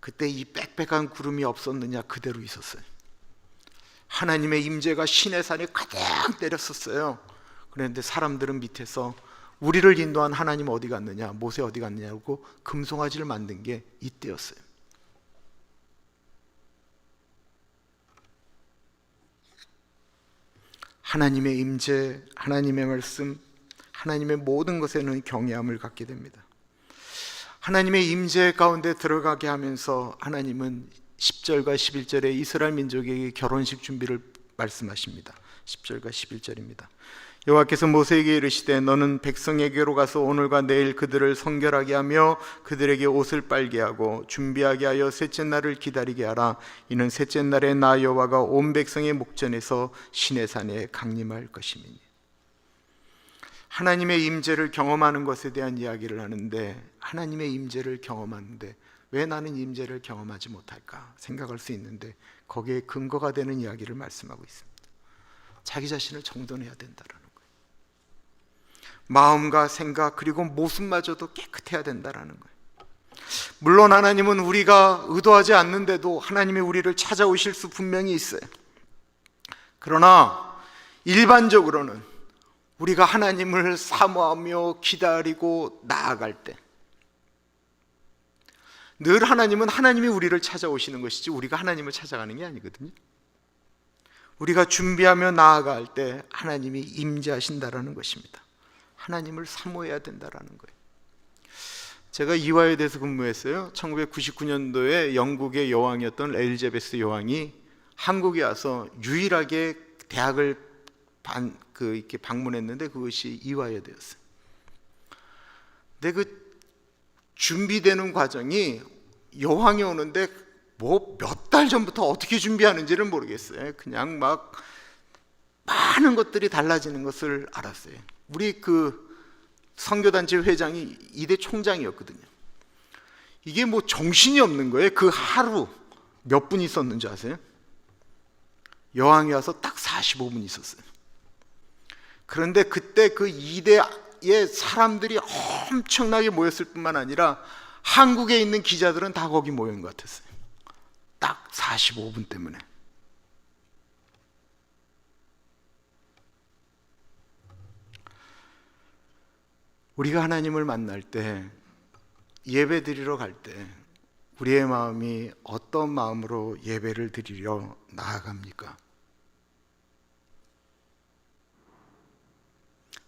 그때 이 빽빽한 구름이 없었느냐? 그대로 있었어요. 하나님의 임재가 시내산에 가득 내렸었어요. 그런데 사람들은 밑에서 우리를 인도한 하나님 어디 갔느냐, 모세 어디 갔느냐고 금송아지를 만든 게 이때였어요. 하나님의 임재, 하나님의 말씀, 하나님의 모든 것에는 경외함을 갖게 됩니다. 하나님의 임재 가운데 들어가게 하면서 하나님은 10절과 11절에 이스라엘 민족에게 결혼식 준비를 말씀하십니다. 10절과 11절입니다. 여호와께서 모세에게 이르시되 너는 백성에게로 가서 오늘과 내일 그들을 성결하게 하며 그들에게 옷을 빨게 하고 준비하게 하여 셋째 날을 기다리게 하라. 이는 셋째 날에 나 여호와가 온 백성의 목전에서 시내산에 강림할 것임이니. 하나님의 임재를 경험하는 것에 대한 이야기를 하는데, 하나님의 임재를 경험하는데 왜 나는 임재를 경험하지 못할까 생각할 수 있는데, 거기에 근거가 되는 이야기를 말씀하고 있습니다. 자기 자신을 정돈해야 된다라는 거예요. 마음과 생각 그리고 모습마저도 깨끗해야 된다라는 거예요. 물론 하나님은 우리가 의도하지 않는데도 하나님이 우리를 찾아오실 수 분명히 있어요. 그러나 일반적으로는 우리가 하나님을 사모하며 기다리고 나아갈 때 늘 하나님은 하나님이 우리를 찾아오시는 것이지 우리가 하나님을 찾아가는 게 아니거든요. 우리가 준비하며 나아갈 때 하나님이 임재하신다라는 것입니다. 하나님을 사모해야 된다라는 거예요. 제가 이화에 대해서 근무했어요. 1999년도에 영국의 여왕이었던 엘리자베스 여왕이 한국에 와서 유일하게 대학을 이렇게 방문했는데 그것이 이화여대였어요. 근데 그 준비되는 과정이 여왕이 오는데 뭐 몇 달 전부터 어떻게 준비하는지를 모르겠어요. 그냥 막 많은 것들이 달라지는 것을 알았어요. 우리 그 선교단체 회장이 이대 총장이었거든요. 이게 뭐 정신이 없는 거예요. 그 하루 몇 분 있었는지 아세요? 여왕이 와서 딱 45분 있었어요. 그런데 그때 그 이대에 사람들이 엄청나게 모였을 뿐만 아니라 한국에 있는 기자들은 다 거기 모인 것 같았어요. 딱 45분 때문에. 우리가 하나님을 만날 때, 예배 드리러 갈 때 우리의 마음이 어떤 마음으로 예배를 드리려 나아갑니까?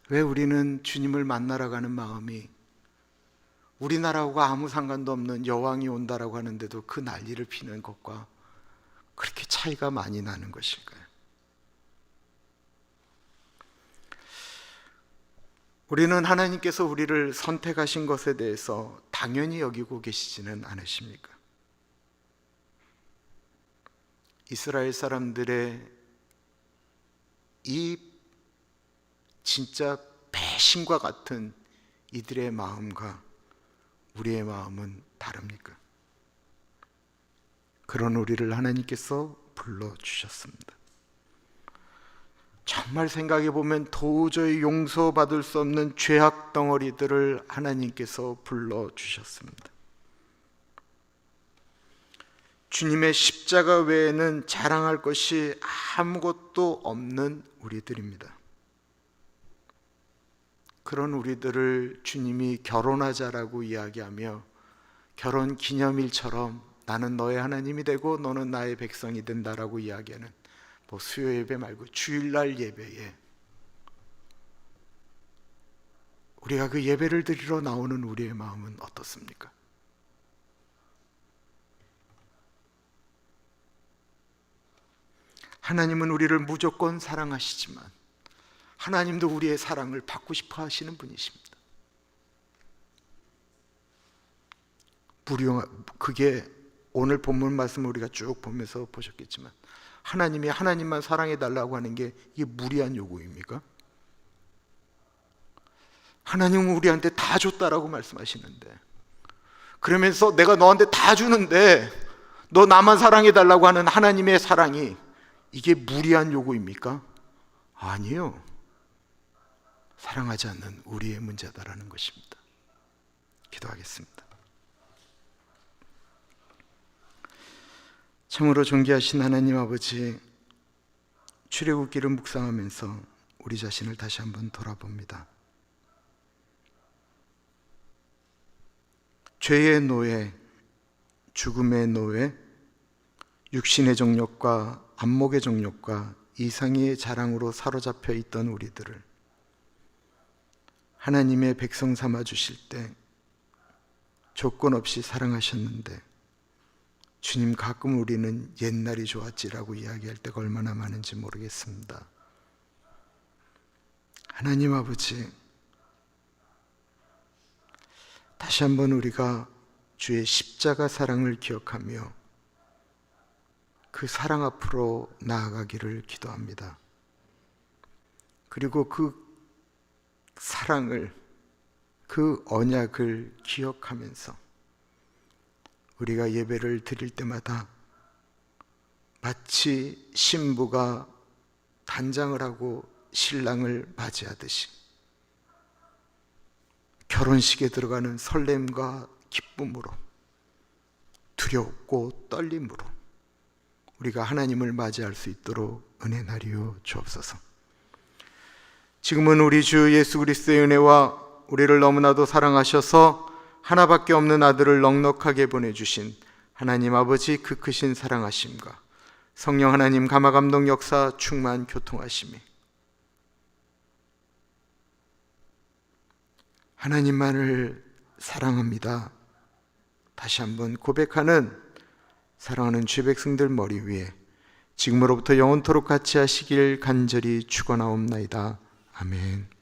왜 우리는 주님을 만나러 가는 마음이 우리나라하고 아무 상관도 없는 여왕이 온다라고 하는데도 그 난리를 피는 것과 그렇게 차이가 많이 나는 것일까요? 우리는 하나님께서 우리를 선택하신 것에 대해서 당연히 여기고 계시지는 않으십니까? 이스라엘 사람들의 이 진짜 배신과 같은 이들의 마음과 우리의 마음은 다릅니까? 그런 우리를 하나님께서 불러주셨습니다. 정말 생각해 보면 도저히 용서받을 수 없는 죄악 덩어리들을 하나님께서 불러주셨습니다. 주님의 십자가 외에는 자랑할 것이 아무것도 없는 우리들입니다. 그런 우리들을 주님이 결혼하자라고 이야기하며 결혼 기념일처럼 나는 너의 하나님이 되고 너는 나의 백성이 된다라고 이야기하는 뭐 수요 예배 말고 주일날 예배에 우리가 그 예배를 드리러 나오는 우리의 마음은 어떻습니까? 하나님은 우리를 무조건 사랑하시지만 하나님도 우리의 사랑을 받고 싶어 하시는 분이십니다. 그게 오늘 본문 말씀을 우리가 쭉 보면서 보셨겠지만 하나님이 하나님만 사랑해달라고 하는 게 이게 무리한 요구입니까? 하나님은 우리한테 다 줬다라고 말씀하시는데 그러면서 내가 너한테 다 주는데 너 나만 사랑해달라고 하는 하나님의 사랑이 이게 무리한 요구입니까? 아니요. 사랑하지 않는 우리의 문제다라는 것입니다. 기도하겠습니다. 참으로 존귀하신 하나님 아버지, 출애굽기를 묵상하면서 우리 자신을 다시 한번 돌아봅니다. 죄의 노예, 죽음의 노예, 육신의 정욕과 안목의 정욕과 이상의 자랑으로 사로잡혀 있던 우리들을 하나님의 백성 삼아 주실 때 조건 없이 사랑하셨는데 주님 가끔 우리는 옛날이 좋았지라고 이야기할 때가 얼마나 많은지 모르겠습니다. 하나님 아버지, 다시 한번 우리가 주의 십자가 사랑을 기억하며 그 사랑 앞으로 나아가기를 기도합니다. 그리고 그 사랑을, 그 언약을 기억하면서 우리가 예배를 드릴 때마다 마치 신부가 단장을 하고 신랑을 맞이하듯이 결혼식에 들어가는 설렘과 기쁨으로 두렵고 떨림으로 우리가 하나님을 맞이할 수 있도록 은혜 나리오 주옵소서. 지금은 우리 주 예수 그리스도의 은혜와 우리를 너무나도 사랑하셔서 하나밖에 없는 아들을 넉넉하게 보내주신 하나님 아버지 그 크신 사랑하심과 성령 하나님 감화감동 역사 충만 교통하심이 하나님만을 사랑합니다 다시 한번 고백하는 사랑하는 죄 백성들 머리 위에 지금으로부터 영원토록 같이 하시길 간절히 축원하옵나이다. 아멘.